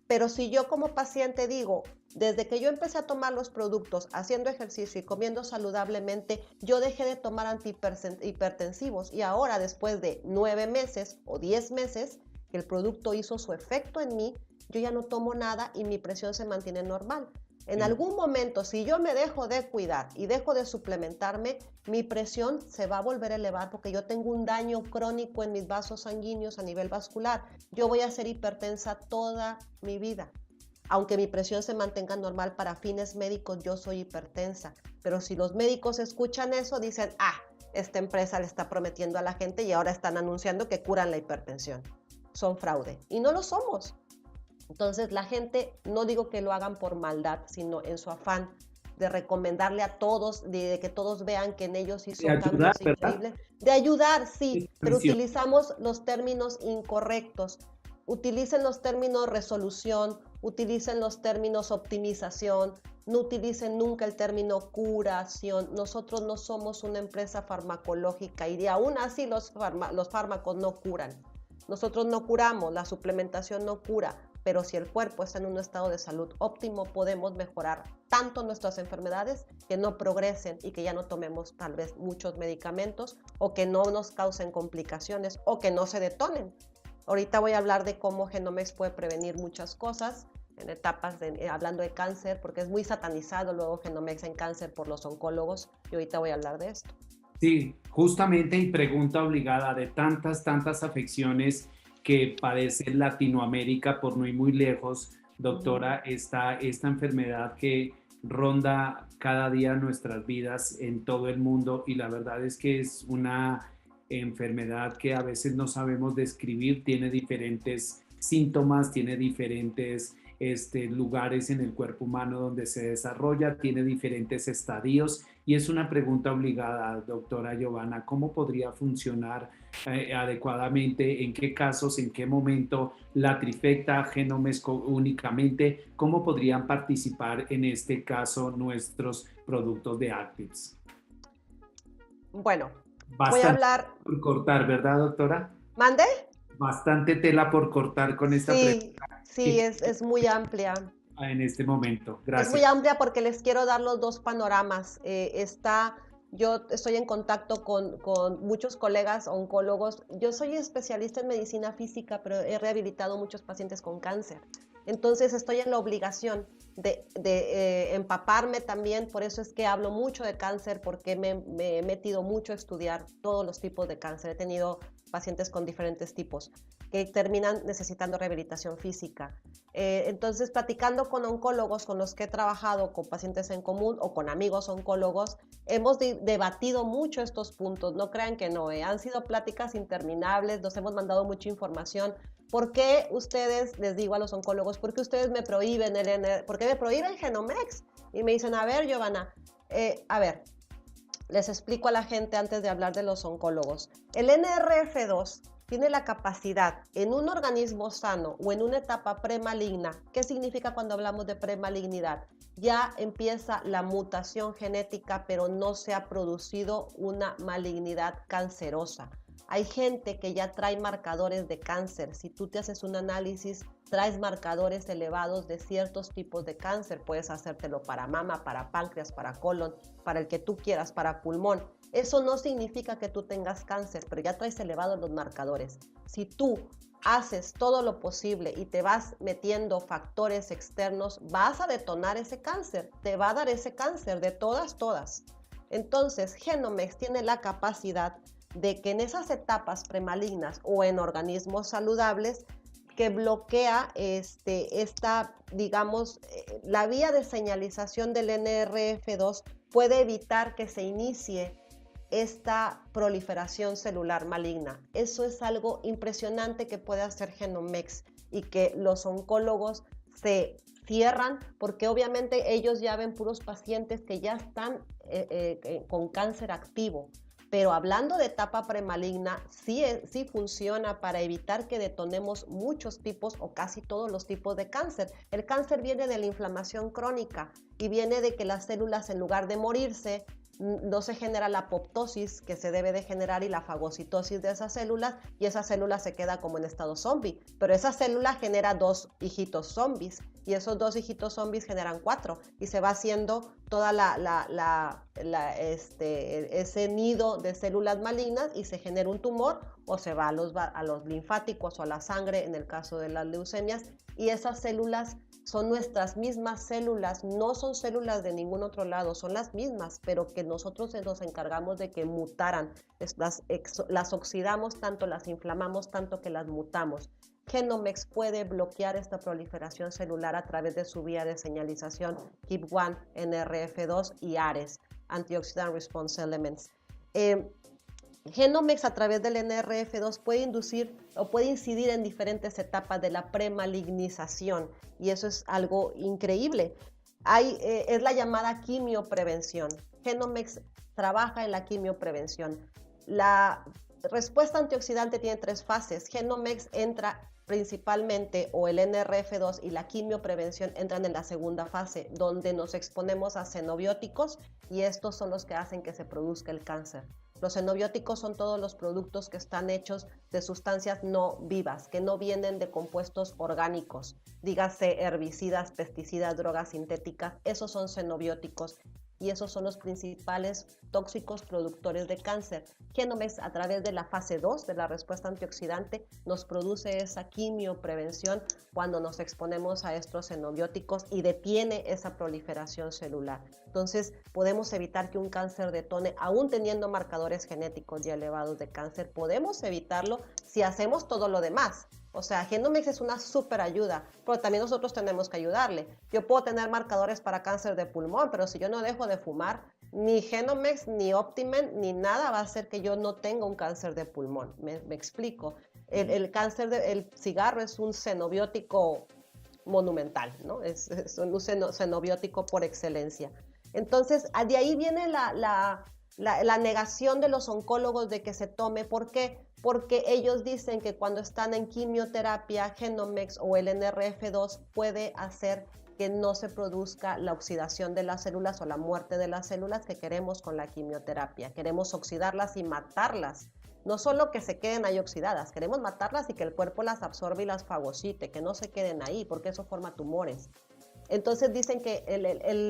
Pero si yo como paciente digo, desde que yo empecé a tomar los productos, haciendo ejercicio y comiendo saludablemente, yo dejé de tomar antihipertensivos y ahora después de 9 meses o 10 meses que el producto hizo su efecto en mí, yo ya no tomo nada y mi presión se mantiene normal. En algún momento, si yo me dejo de cuidar y dejo de suplementarme, mi presión se va a volver a elevar porque yo tengo un daño crónico en mis vasos sanguíneos a nivel vascular. Yo voy a ser hipertensa toda mi vida. Aunque mi presión se mantenga normal para fines médicos, yo soy hipertensa. Pero si los médicos escuchan eso, dicen, esta empresa le está prometiendo a la gente y ahora están anunciando que curan la hipertensión. Son fraude. Y no lo somos. Entonces la gente, no digo que lo hagan por maldad, sino en su afán de recomendarle a todos, de que todos vean que en ellos hizo cambios increíbles. De ayudar, sí, pero utilizamos los términos incorrectos. Utilicen los términos resolución, utilicen los términos optimización, no utilicen nunca el término curación. Nosotros no somos una empresa farmacológica y aún así los fármacos no curan. Nosotros no curamos, la suplementación no cura. Pero si el cuerpo está en un estado de salud óptimo, podemos mejorar tanto nuestras enfermedades que no progresen y que ya no tomemos tal vez muchos medicamentos o que no nos causen complicaciones o que no se detonen. Ahorita voy a hablar de cómo Genomex puede prevenir muchas cosas en etapas, hablando de cáncer, porque es muy satanizado luego Genomex en cáncer por los oncólogos y ahorita voy a hablar de esto. Sí, justamente y pregunta obligada de tantas afecciones que padece Latinoamérica, por no ir muy lejos, doctora, está esta enfermedad que ronda cada día nuestras vidas en todo el mundo y la verdad es que es una enfermedad que a veces no sabemos describir, tiene diferentes síntomas, tiene diferentes lugares en el cuerpo humano donde se desarrolla, tiene diferentes estadios y es una pregunta obligada, doctora Giovanna, ¿cómo podría funcionar adecuadamente? ¿En qué casos, en qué momento la trifecta, Genomex únicamente? ¿Cómo podrían participar en este caso nuestros productos de Actives? Bueno, bastante voy a hablar... por cortar, ¿verdad, doctora? ¿Mande? Bastante tela por cortar con esta pregunta. Sí, es muy amplia. En este momento, gracias. Es muy amplia porque les quiero dar los dos panoramas. Yo estoy en contacto con muchos colegas oncólogos. Yo soy especialista en medicina física, pero he rehabilitado muchos pacientes con cáncer. Entonces estoy en la obligación de empaparme también, por eso es que hablo mucho de cáncer, porque me he metido mucho a estudiar todos los tipos de cáncer. He tenido pacientes con diferentes tipos que terminan necesitando rehabilitación física. Entonces, platicando con oncólogos con los que he trabajado, con pacientes en común o con amigos oncólogos, hemos debatido mucho estos puntos. No crean que no, han sido pláticas interminables, nos hemos mandado mucha información. ¿Por qué ustedes, les digo a los oncólogos, por qué ustedes me prohíben por qué me prohíben Genomex? Y me dicen, a ver, Giovanna, les explico a la gente antes de hablar de los oncólogos. El NRF2 tiene la capacidad en un organismo sano o en una etapa premaligna. ¿Qué significa cuando hablamos de premalignidad? Ya empieza la mutación genética, pero no se ha producido una malignidad cancerosa. Hay gente que ya trae marcadores de cáncer. Si tú te haces un análisis, traes marcadores elevados de ciertos tipos de cáncer. Puedes hacértelo para mama, para páncreas, para colon, para el que tú quieras, para pulmón. Eso no significa que tú tengas cáncer, pero ya traes elevados los marcadores. Si tú haces todo lo posible y te vas metiendo factores externos, vas a detonar ese cáncer. Te va a dar ese cáncer de todas. Entonces, Genomex tiene la capacidad de que en esas etapas premalignas o en organismos saludables que bloquea la vía de señalización del NRF2 puede evitar que se inicie esta proliferación celular maligna. Eso es algo impresionante que puede hacer Genomex y que los oncólogos se cierran porque obviamente ellos ya ven puros pacientes que ya están con cáncer activo. Pero hablando de etapa premaligna, sí funciona para evitar que detonemos muchos tipos o casi todos los tipos de cáncer. El cáncer viene de la inflamación crónica y viene de que las células, en lugar de morirse, no se genera la apoptosis que se debe de generar y la fagocitosis de esas células, y esa célula se queda como en estado zombie. Pero esa célula genera 2 hijitos zombies y esos 2 hijitos zombies generan 4 y se va haciendo toda ese nido de células malignas y se genera un tumor o se va a los linfáticos o a la sangre en el caso de las leucemias, y esas células son nuestras mismas células, no son células de ningún otro lado, son las mismas, pero que nosotros nos encargamos de que mutaran, las oxidamos tanto, las inflamamos tanto que las mutamos. Genomex puede bloquear esta proliferación celular a través de su vía de señalización KEAP1, NRF2 y ARES, Antioxidant Response Elements. Genomex a través del NRF2 puede incidir en diferentes etapas de la premalignización, y eso es algo increíble. Es la llamada quimioprevención. Genomex trabaja en la quimioprevención. La respuesta antioxidante tiene 3 fases. Genomex entra principalmente, o el NRF2 y la quimioprevención entran en la segunda fase, donde nos exponemos a xenobióticos, y estos son los que hacen que se produzca el cáncer. Los xenobióticos son todos los productos que están hechos de sustancias no vivas, que no vienen de compuestos orgánicos, dígase herbicidas, pesticidas, drogas sintéticas, esos son xenobióticos, y esos son los principales tóxicos productores de cáncer. Genomex, a través de la fase 2 de la respuesta antioxidante, nos produce esa quimioprevención cuando nos exponemos a estos xenobióticos y detiene esa proliferación celular. Entonces, podemos evitar que un cáncer detone, aún teniendo marcadores genéticos ya elevados de cáncer. Podemos evitarlo si hacemos todo lo demás. O sea, Genomex es una súper ayuda, pero también nosotros tenemos que ayudarle. Yo puedo tener marcadores para cáncer de pulmón, pero si yo no dejo de fumar, ni Genomex, ni Optimen, ni nada va a hacer que yo no tenga un cáncer de pulmón. Me explico. El cigarro es un xenobiótico monumental, ¿no? Es un xenobiótico por excelencia. Entonces, de ahí viene la negación de los oncólogos de que se tome. ¿Por qué? Porque ellos dicen que cuando están en quimioterapia, Genomex o el NRF2 puede hacer que no se produzca la oxidación de las células o la muerte de las células que queremos con la quimioterapia. Queremos oxidarlas y matarlas. No solo que se queden ahí oxidadas, queremos matarlas y que el cuerpo las absorbe y las fagocite, que no se queden ahí, porque eso forma tumores. Entonces dicen que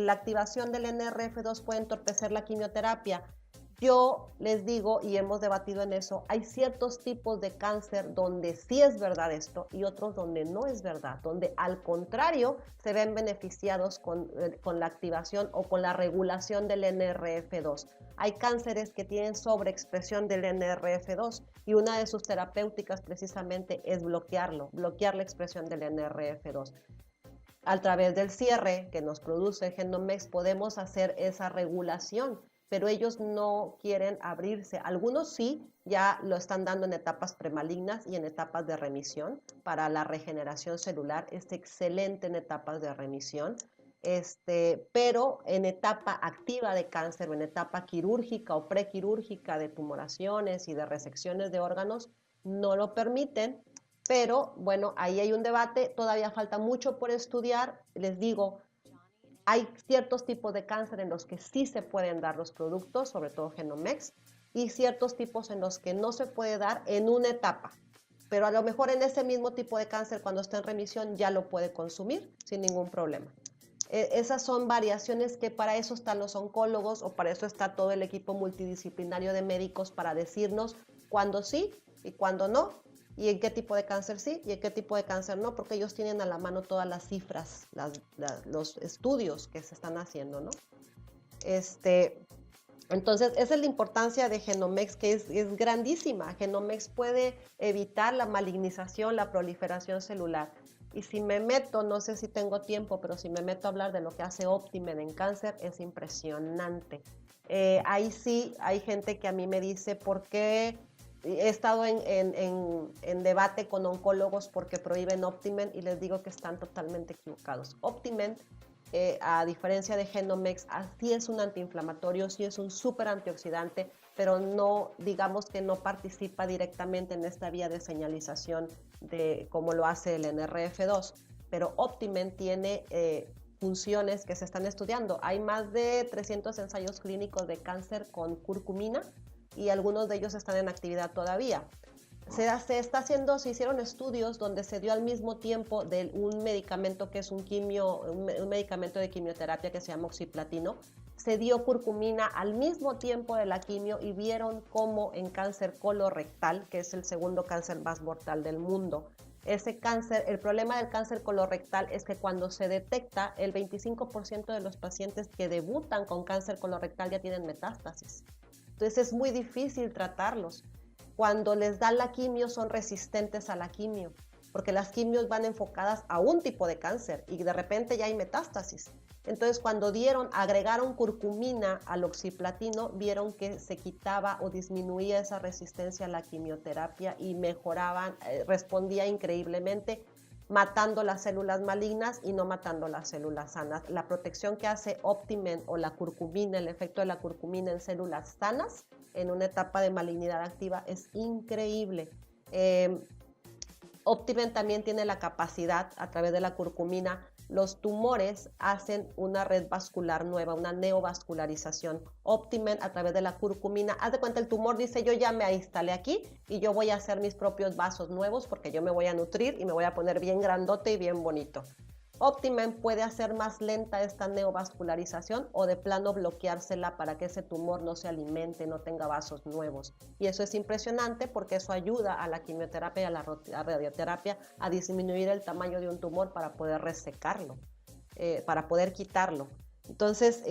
la activación del NRF2 puede entorpecer la quimioterapia. Yo les digo, y hemos debatido en eso, hay ciertos tipos de cáncer donde sí es verdad esto y otros donde no es verdad, donde al contrario se ven beneficiados con la activación o con la regulación del NRF2. Hay cánceres que tienen sobreexpresión del NRF2 y una de sus terapéuticas precisamente es bloquear la expresión del NRF2. A través del cierre que nos produce Genomex podemos hacer esa regulación, pero ellos no quieren abrirse. Algunos sí, ya lo están dando en etapas premalignas y en etapas de remisión para la regeneración celular. Es excelente en etapas de remisión, pero en etapa activa de cáncer o en etapa quirúrgica o prequirúrgica de tumoraciones y de resecciones de órganos, no lo permiten. Pero bueno, ahí hay un debate, todavía falta mucho por estudiar. Les digo, hay ciertos tipos de cáncer en los que sí se pueden dar los productos, sobre todo Genomex, y ciertos tipos en los que no se puede dar en una etapa. Pero a lo mejor en ese mismo tipo de cáncer, cuando está en remisión, ya lo puede consumir sin ningún problema. Esas son variaciones que para eso están los oncólogos o para eso está todo el equipo multidisciplinario de médicos para decirnos cuándo sí y cuándo no, y en qué tipo de cáncer sí y en qué tipo de cáncer no, porque ellos tienen a la mano todas las cifras, los estudios que se están haciendo, ¿no? Entonces, esa es la importancia de Genomex, que es grandísima. Genomex puede evitar la malignización, la proliferación celular. Y si me meto, no sé si tengo tiempo, pero si me meto a hablar de lo que hace Optimen en cáncer, es impresionante. Ahí sí hay gente que a mí me dice, ¿por qué? He estado en debate con oncólogos porque prohíben Optimen y les digo que están totalmente equivocados. Optimen, a diferencia de Genomex, sí es un antiinflamatorio, sí es un súper antioxidante, pero no, digamos que no participa directamente en esta vía de señalización como lo hace el NRF2. Pero Optimen tiene funciones que se están estudiando. Hay más de 300 ensayos clínicos de cáncer con curcumina y algunos de ellos están en actividad todavía. Se hicieron estudios donde se dio al mismo tiempo de un medicamento que es un medicamento de quimioterapia que se llama oxiplatino. Se dio curcumina al mismo tiempo de la quimio y vieron cómo en cáncer colorectal, que es el segundo cáncer más mortal del mundo, ese cáncer, el problema del cáncer colorectal es que cuando se detecta, el 25% de los pacientes que debutan con cáncer colorectal ya tienen metástasis. Entonces es muy difícil tratarlos. Cuando les dan la quimio son resistentes a la quimio, porque las quimios van enfocadas a un tipo de cáncer y de repente ya hay metástasis. Entonces cuando agregaron curcumina al oxiplatino, vieron que se quitaba o disminuía esa resistencia a la quimioterapia y mejoraban, respondía increíblemente, matando las células malignas y no matando las células sanas. La protección que hace Optimen o la curcumina, el efecto de la curcumina en células sanas, en una etapa de malignidad activa, es increíble. Optimen también tiene la capacidad, a través de la curcumina, los tumores hacen una red vascular nueva, una neovascularización. Optimen, a través de la curcumina, haz de cuenta, el tumor dice, yo ya me instalé aquí y yo voy a hacer mis propios vasos nuevos porque yo me voy a nutrir y me voy a poner bien grandote y bien bonito. Optimen puede hacer más lenta esta neovascularización o de plano bloqueársela para que ese tumor no se alimente, no tenga vasos nuevos. Y eso es impresionante porque eso ayuda a la quimioterapia y a la radioterapia a disminuir el tamaño de un tumor para poder resecarlo, para poder quitarlo. Entonces,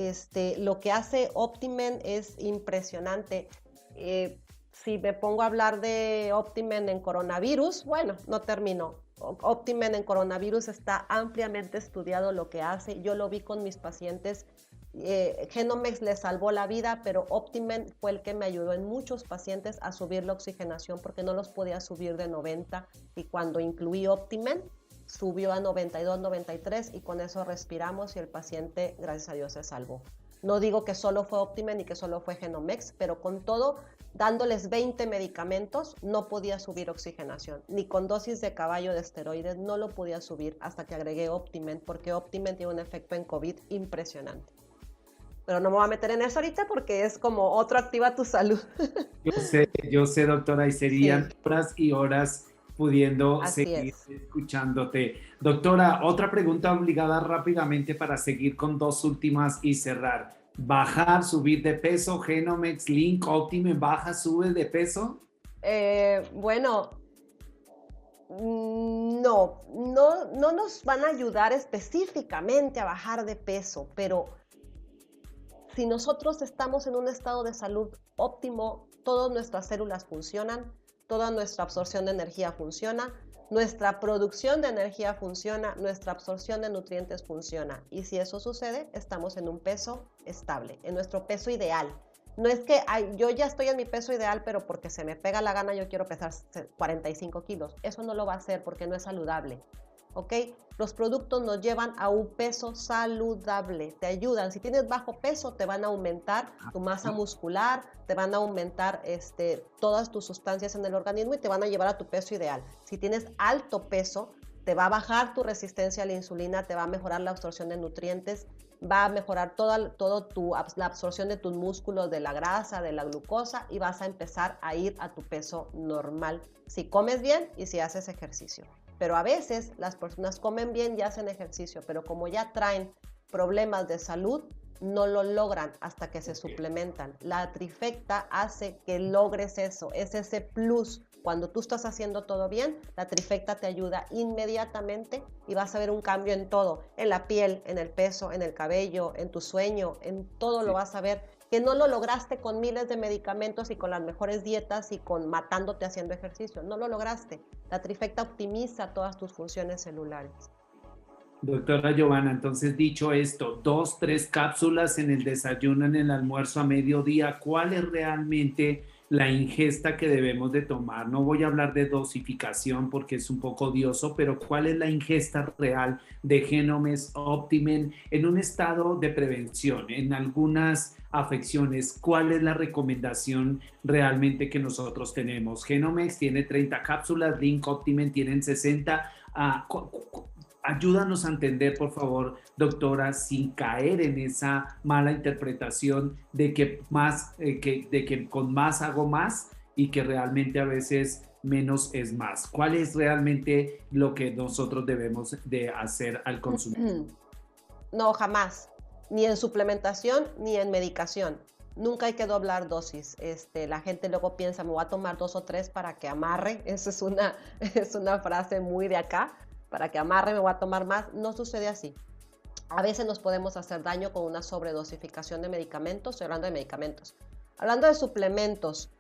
lo que hace Optimen es impresionante. Si me pongo a hablar de Optimen en coronavirus, bueno, no termino. Optimen en coronavirus está ampliamente estudiado lo que hace. Yo lo vi con mis pacientes. Genomex le salvó la vida, pero Optimen fue el que me ayudó en muchos pacientes a subir la oxigenación porque no los podía subir de 90 y cuando incluí Optimen subió a 92, 93 y con eso respiramos y el paciente, gracias a Dios, se salvó. No digo que solo fue Optimen ni que solo fue Genomex, pero con todo, dándoles 20 medicamentos, no podía subir oxigenación. Ni con dosis de caballo de esteroides no lo podía subir hasta que agregué Optimen, porque Optimen tiene un efecto en COVID impresionante. Pero no me voy a meter en eso ahorita porque es como otro activa tu salud. Yo sé, doctora, y serían horas y horas pudiendo Así seguir es. escuchándote. Doctora, otra pregunta obligada rápidamente para seguir con dos últimas y cerrar. ¿Bajar, subir de peso? Genomex, Link, Optimen, ¿baja, sube de peso? Bueno, no nos van a ayudar específicamente a bajar de peso, pero si nosotros estamos en un estado de salud óptimo, todas nuestras células funcionan, toda nuestra absorción de energía funciona, nuestra producción de energía funciona, nuestra absorción de nutrientes funciona. Y si eso sucede, estamos en un peso estable, en nuestro peso ideal. No es que yo ya estoy en mi peso ideal, pero porque se me pega la gana yo quiero pesar 45 kilos. Eso no lo va a hacer porque no es saludable. ¿Ok? Los productos nos llevan a un peso saludable, te ayudan. Si tienes bajo peso, te van a aumentar tu masa muscular, te van a aumentar todas tus sustancias en el organismo y te van a llevar a tu peso ideal. Si tienes alto peso, te va a bajar tu resistencia a la insulina, te va a mejorar la absorción de nutrientes, va a mejorar la absorción de tus músculos, de la grasa, de la glucosa y vas a empezar a ir a tu peso normal si comes bien y si haces ejercicio. Pero a veces las personas comen bien y hacen ejercicio, pero como ya traen problemas de salud, no lo logran hasta que se suplementan. La trifecta hace que logres eso, es ese plus. Cuando tú estás haciendo todo bien, la trifecta te ayuda inmediatamente y vas a ver un cambio en todo, en la piel, en el peso, en el cabello, en tu sueño, en todo lo vas a ver. Que no lo lograste con miles de medicamentos y con las mejores dietas y con matándote haciendo ejercicio. No lo lograste. La trifecta optimiza todas tus funciones celulares. Doctora Giovanna, entonces dicho esto, 2, 3 cápsulas en el desayuno, en el almuerzo a mediodía, ¿cuál es realmente la ingesta que debemos de tomar. No voy a hablar de dosificación porque es un poco odioso, pero ¿cuál es la ingesta real de Genomex Optimen en un estado de prevención, en algunas afecciones? ¿Cuál es la recomendación realmente que nosotros tenemos? Genomex tiene 30 cápsulas, Link Optimen tienen 60. Ayúdanos a entender, por favor, doctora, sin caer en esa mala interpretación de que de que con más hago más y que realmente a veces menos es más. ¿Cuál es realmente lo que nosotros debemos de hacer al consumir? No, jamás. Ni en suplementación ni en medicación. Nunca hay que doblar dosis. La gente luego piensa, me voy a tomar 2 o 3 para que amarre. Esa es una frase muy de acá. Para que amarre me voy a tomar más. No sucede así. A veces nos podemos hacer daño con una sobredosificación de medicamentos. Estoy hablando de medicamentos. Hablando de suplementos,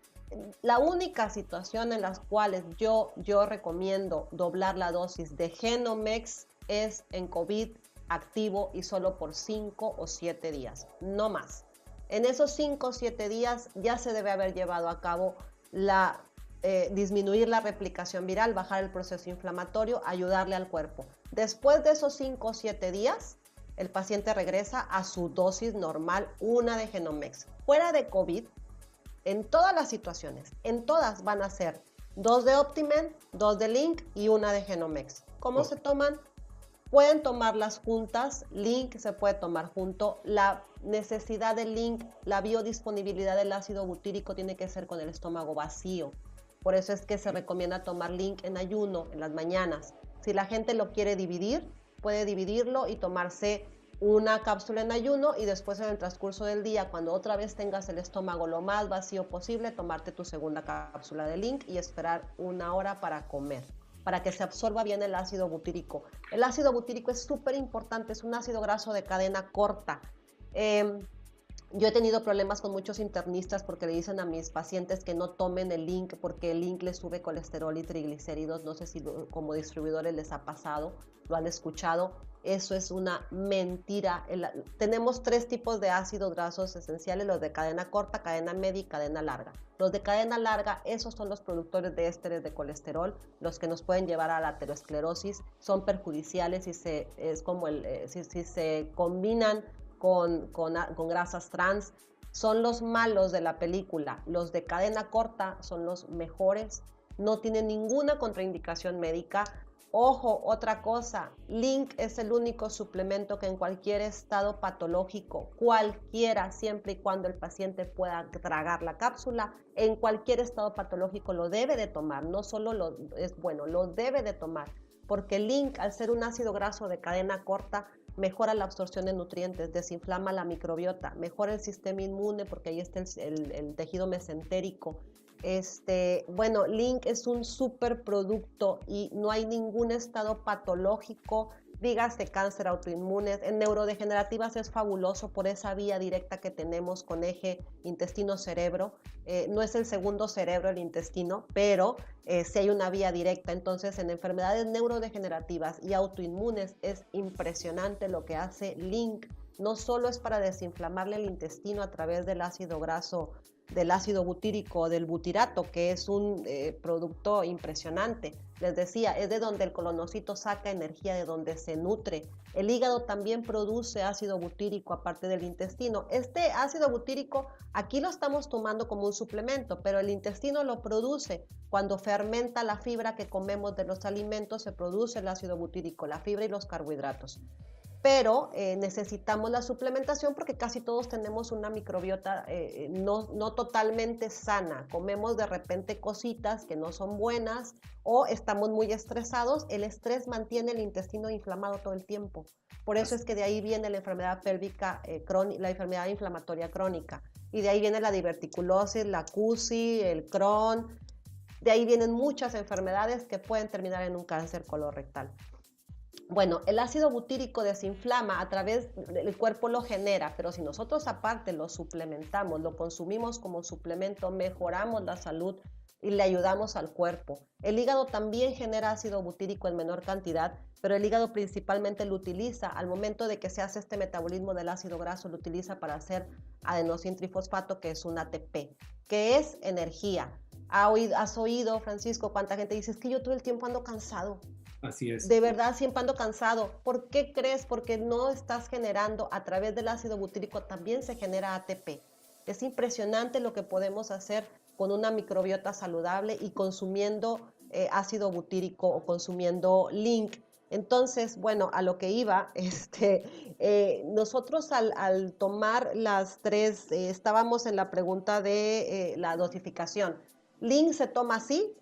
la única situación en las cuales yo recomiendo doblar la dosis de Genomex es en COVID activo y solo por 5 o 7 días, no más. En esos 5 o 7 días ya se debe haber llevado a cabo disminuir la replicación viral, bajar el proceso inflamatorio, ayudarle al cuerpo. Después de esos 5 o 7 días, el paciente regresa a su dosis normal, una de Genomex. Fuera de COVID, en todas las situaciones, en todas van a ser 2 de Optimen, 2 de Link y una de Genomex. ¿Cómo se toman? Pueden tomarlas juntas. Link se puede tomar junto. La necesidad de Link, la biodisponibilidad del ácido butírico tiene que ser con el estómago vacío. Por eso es que se recomienda tomar Link en ayuno, en las mañanas. Si la gente lo quiere dividir, puede dividirlo y tomarse una cápsula en ayuno y después en el transcurso del día, cuando otra vez tengas el estómago lo más vacío posible, tomarte tu segunda cápsula de Link y esperar 1 hora para comer, para que se absorba bien el ácido butírico. El ácido butírico es súper importante, es un ácido graso de cadena corta. Yo he tenido problemas con muchos internistas porque le dicen a mis pacientes que no tomen el Link porque el Link les sube colesterol y triglicéridos. No sé si como distribuidores les ha pasado, lo han escuchado. Eso es una mentira. Tenemos 3 tipos de ácidos grasos esenciales, los de cadena corta, cadena media y cadena larga. Los de cadena larga, esos son los productores de ésteres de colesterol, los que nos pueden llevar a la aterosclerosis, son perjudiciales si se combinan con grasas trans. Son los malos de la película. Los de cadena corta son los mejores, no tienen ninguna contraindicación médica. Ojo, otra cosa, Link es el único suplemento que en cualquier estado patológico, cualquiera, siempre y cuando el paciente pueda tragar la cápsula, en cualquier estado patológico lo debe de tomar, no solo lo debe de tomar, porque Link, al ser un ácido graso de cadena corta, mejora la absorción de nutrientes, desinflama la microbiota, mejora el sistema inmune porque ahí está el tejido mesentérico. Link es un superproducto y no hay ningún estado patológico, dígase cáncer, autoinmunes. En neurodegenerativas es fabuloso por esa vía directa que tenemos con eje intestino-cerebro. No es el segundo cerebro el intestino, pero sí hay una vía directa. Entonces, en enfermedades neurodegenerativas y autoinmunes es impresionante lo que hace Link. No solo es para desinflamarle el intestino a través del ácido graso, del ácido butírico o del butirato, que es un producto impresionante. Les decía, es de donde el colonocito saca energía, de donde se nutre. El hígado también produce ácido butírico aparte del intestino. Este ácido butírico aquí lo estamos tomando como un suplemento, pero el intestino lo produce. Cuando fermenta la fibra que comemos de los alimentos, se produce el ácido butírico, la fibra y los carbohidratos. Pero necesitamos la suplementación porque casi todos tenemos una microbiota no totalmente sana. Comemos de repente cositas que no son buenas o estamos muy estresados. El estrés mantiene el intestino inflamado todo el tiempo. Por eso es que de ahí viene la enfermedad pélvica crónica, la enfermedad inflamatoria crónica. Y de ahí viene la diverticulosis, la CUSI, el Crohn. De ahí vienen muchas enfermedades que pueden terminar en un cáncer colorectal. Bueno, el ácido butírico desinflama, a través del cuerpo lo genera, pero si nosotros aparte lo suplementamos, lo consumimos como suplemento, mejoramos la salud y le ayudamos al cuerpo. El hígado también genera ácido butírico en menor cantidad, pero el hígado principalmente lo utiliza al momento de que se hace este metabolismo del ácido graso, lo utiliza para hacer adenosín trifosfato, que es un ATP, que es energía. ¿Has oído, Francisco, cuánta gente dice, es que yo todo el tiempo ando cansado? Así es. De verdad, siempre ando cansado. ¿Por qué crees? Porque no estás generando, a través del ácido butírico también se genera ATP. Es impresionante lo que podemos hacer con una microbiota saludable y consumiendo ácido butírico o consumiendo Link. Entonces, bueno, a lo que iba, nosotros al tomar las tres, estábamos en la pregunta de la dosificación. Link se toma así,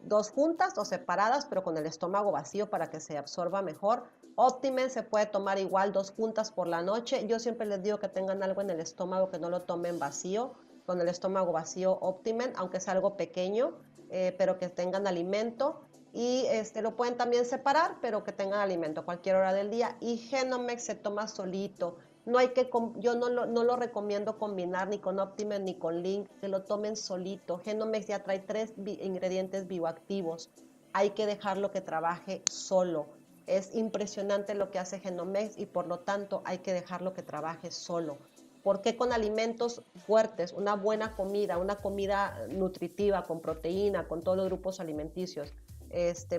2 juntas o separadas, pero con el estómago vacío para que se absorba mejor. Optimen se puede tomar igual 2 juntas por la noche. Yo siempre les digo que tengan algo en el estómago, que no lo tomen vacío. Con el estómago vacío, Optimen, aunque sea algo pequeño, pero que tengan alimento. Y lo pueden también separar, pero que tengan alimento a cualquier hora del día. Y Genomex se toma solito. No hay que, yo no lo recomiendo combinar ni con Optimen ni con Link, que lo tomen solito. Genomex ya trae 3 ingredientes bioactivos. Hay que dejarlo que trabaje solo. Es impresionante lo que hace Genomex y por lo tanto hay que dejarlo que trabaje solo. ¿Por qué con alimentos fuertes? Una buena comida, una comida nutritiva, con proteína, con todos los grupos alimenticios.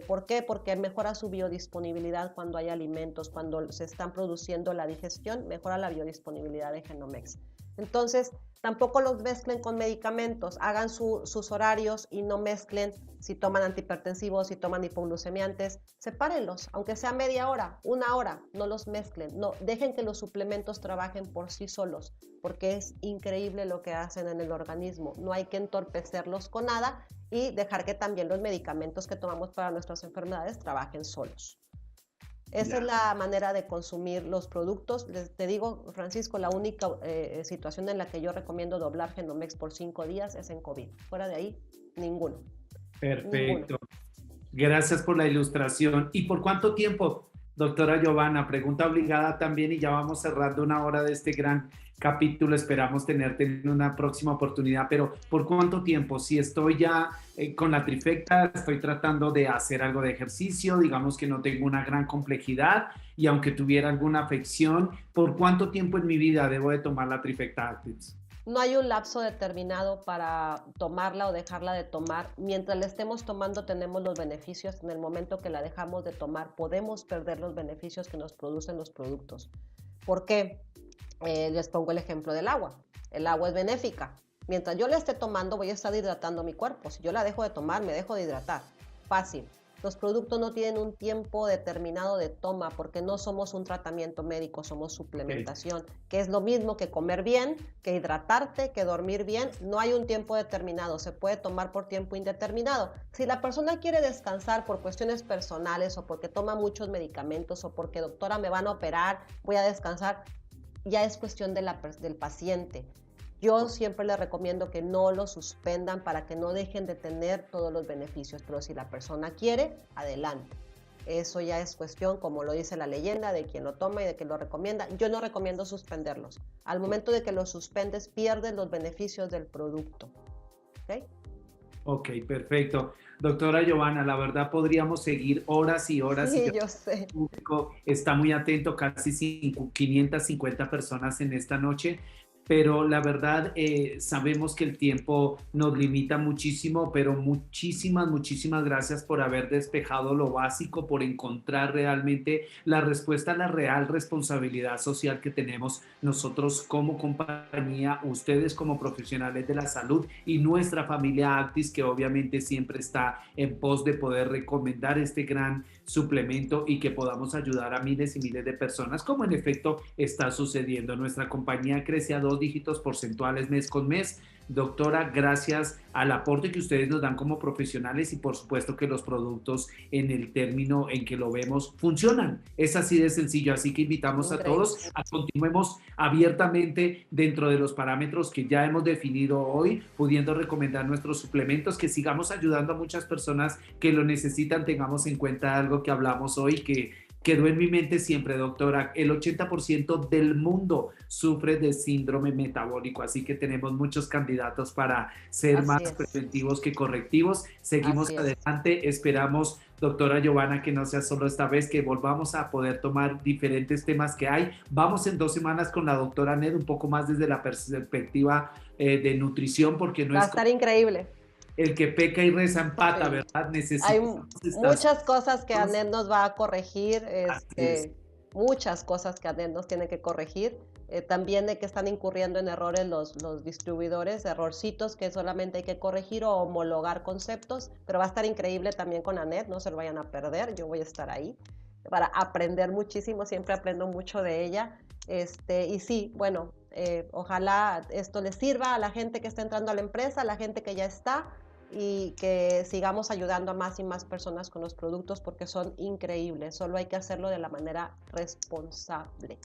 ¿Por qué? Porque mejora su biodisponibilidad cuando hay alimentos, cuando se están produciendo la digestión, mejora la biodisponibilidad de Genomex. Entonces, tampoco los mezclen con medicamentos, hagan sus horarios y no mezclen si toman antihipertensivos, si toman hipoglucemiantes, sepárenlos, aunque sea media hora, 1 hora, no los mezclen, no, dejen que los suplementos trabajen por sí solos, porque es increíble lo que hacen en el organismo, no hay que entorpecerlos con nada y dejar que también los medicamentos que tomamos para nuestras enfermedades trabajen solos. Esa es la manera de consumir los productos. Te digo, Francisco, la única situación en la que yo recomiendo doblar Genomex por 5 días es en COVID. Fuera de ahí, ninguno. Perfecto. Ninguno. Gracias por la ilustración. ¿Y por cuánto tiempo, doctora Giovanna? Pregunta obligada también y ya vamos cerrando 1 hora de este gran capítulo. Esperamos tenerte en una próxima oportunidad, pero ¿por cuánto tiempo? Si estoy ya con la trifecta, estoy tratando de hacer algo de ejercicio, digamos que no tengo una gran complejidad y aunque tuviera alguna afección, ¿por cuánto tiempo en mi vida debo de tomar la trifecta Actives? No hay un lapso determinado para tomarla o dejarla de tomar. Mientras la estemos tomando tenemos los beneficios. En el momento que la dejamos de tomar podemos perder los beneficios que nos producen los productos. ¿Por qué? Les pongo el ejemplo del agua. El agua es benéfica. Mientras yo la esté tomando voy a estar hidratando mi cuerpo. Si yo la dejo de tomar, me dejo de hidratar. Fácil. Los productos no tienen un tiempo determinado de toma porque no somos un tratamiento médico, somos suplementación, que es lo mismo que comer bien, que hidratarte, que dormir bien. No hay un tiempo determinado, se puede tomar por tiempo indeterminado. Si la persona quiere descansar por cuestiones personales o porque toma muchos medicamentos o porque doctora me van a operar, voy a descansar, ya es cuestión del paciente. Yo siempre les recomiendo que no lo suspendan para que no dejen de tener todos los beneficios, pero si la persona quiere, adelante. Eso ya es cuestión, como lo dice la leyenda, de quien lo toma y de quien lo recomienda. Yo no recomiendo suspenderlos. Al momento de que los suspendes, pierdes los beneficios del producto. ¿Ok? Ok, perfecto. Doctora Giovanna, la verdad podríamos seguir horas y horas. Sí, yo sé. El público está muy atento, casi 550 personas en esta noche. Pero la verdad sabemos que el tiempo nos limita muchísimo, pero muchísimas gracias por haber despejado lo básico, por encontrar realmente la respuesta a la real responsabilidad social que tenemos nosotros como compañía, ustedes como profesionales de la salud y nuestra familia Actis, que obviamente siempre está en pos de poder recomendar este gran suplemento y que podamos ayudar a miles y miles de personas, como en efecto está sucediendo. Nuestra compañía crece a 2 dígitos porcentuales mes con mes. Doctora, gracias al aporte que ustedes nos dan como profesionales y por supuesto que los productos en el término en que lo vemos funcionan. Es así de sencillo, así que invitamos a todos a continuemos abiertamente dentro de los parámetros que ya hemos definido hoy, pudiendo recomendar nuestros suplementos, que sigamos ayudando a muchas personas que lo necesitan. Tengamos en cuenta algo que hablamos hoy, que quedó en mi mente siempre, doctora, el 80% del mundo sufre de síndrome metabólico, así que tenemos muchos candidatos para ser Así más es, preventivos que correctivos. Seguimos así es. adelante, esperamos, doctora Giovanna, que no sea solo esta vez, que volvamos a poder tomar diferentes temas que hay. Vamos en 2 semanas con la doctora Ned, un poco más desde la perspectiva de nutrición, porque no Va a es estar increíble. el que peca y reza empata, Sí. ¿verdad? Hay Necesitamos estas muchas cosas que cosas. Anet nos va a corregir, Así es. muchas cosas que Anet nos tiene que corregir. También de que están incurriendo en errores los distribuidores, errorcitos que solamente hay que corregir o homologar conceptos, pero va a estar increíble también con Anet, no se lo vayan a perder, yo voy a estar ahí para aprender muchísimo, siempre aprendo mucho de ella. Y sí, bueno, ojalá esto les sirva a la gente que está entrando a la empresa, a la gente que ya está, y que sigamos ayudando a más y más personas con los productos porque son increíbles. Solo hay que hacerlo de la manera responsable.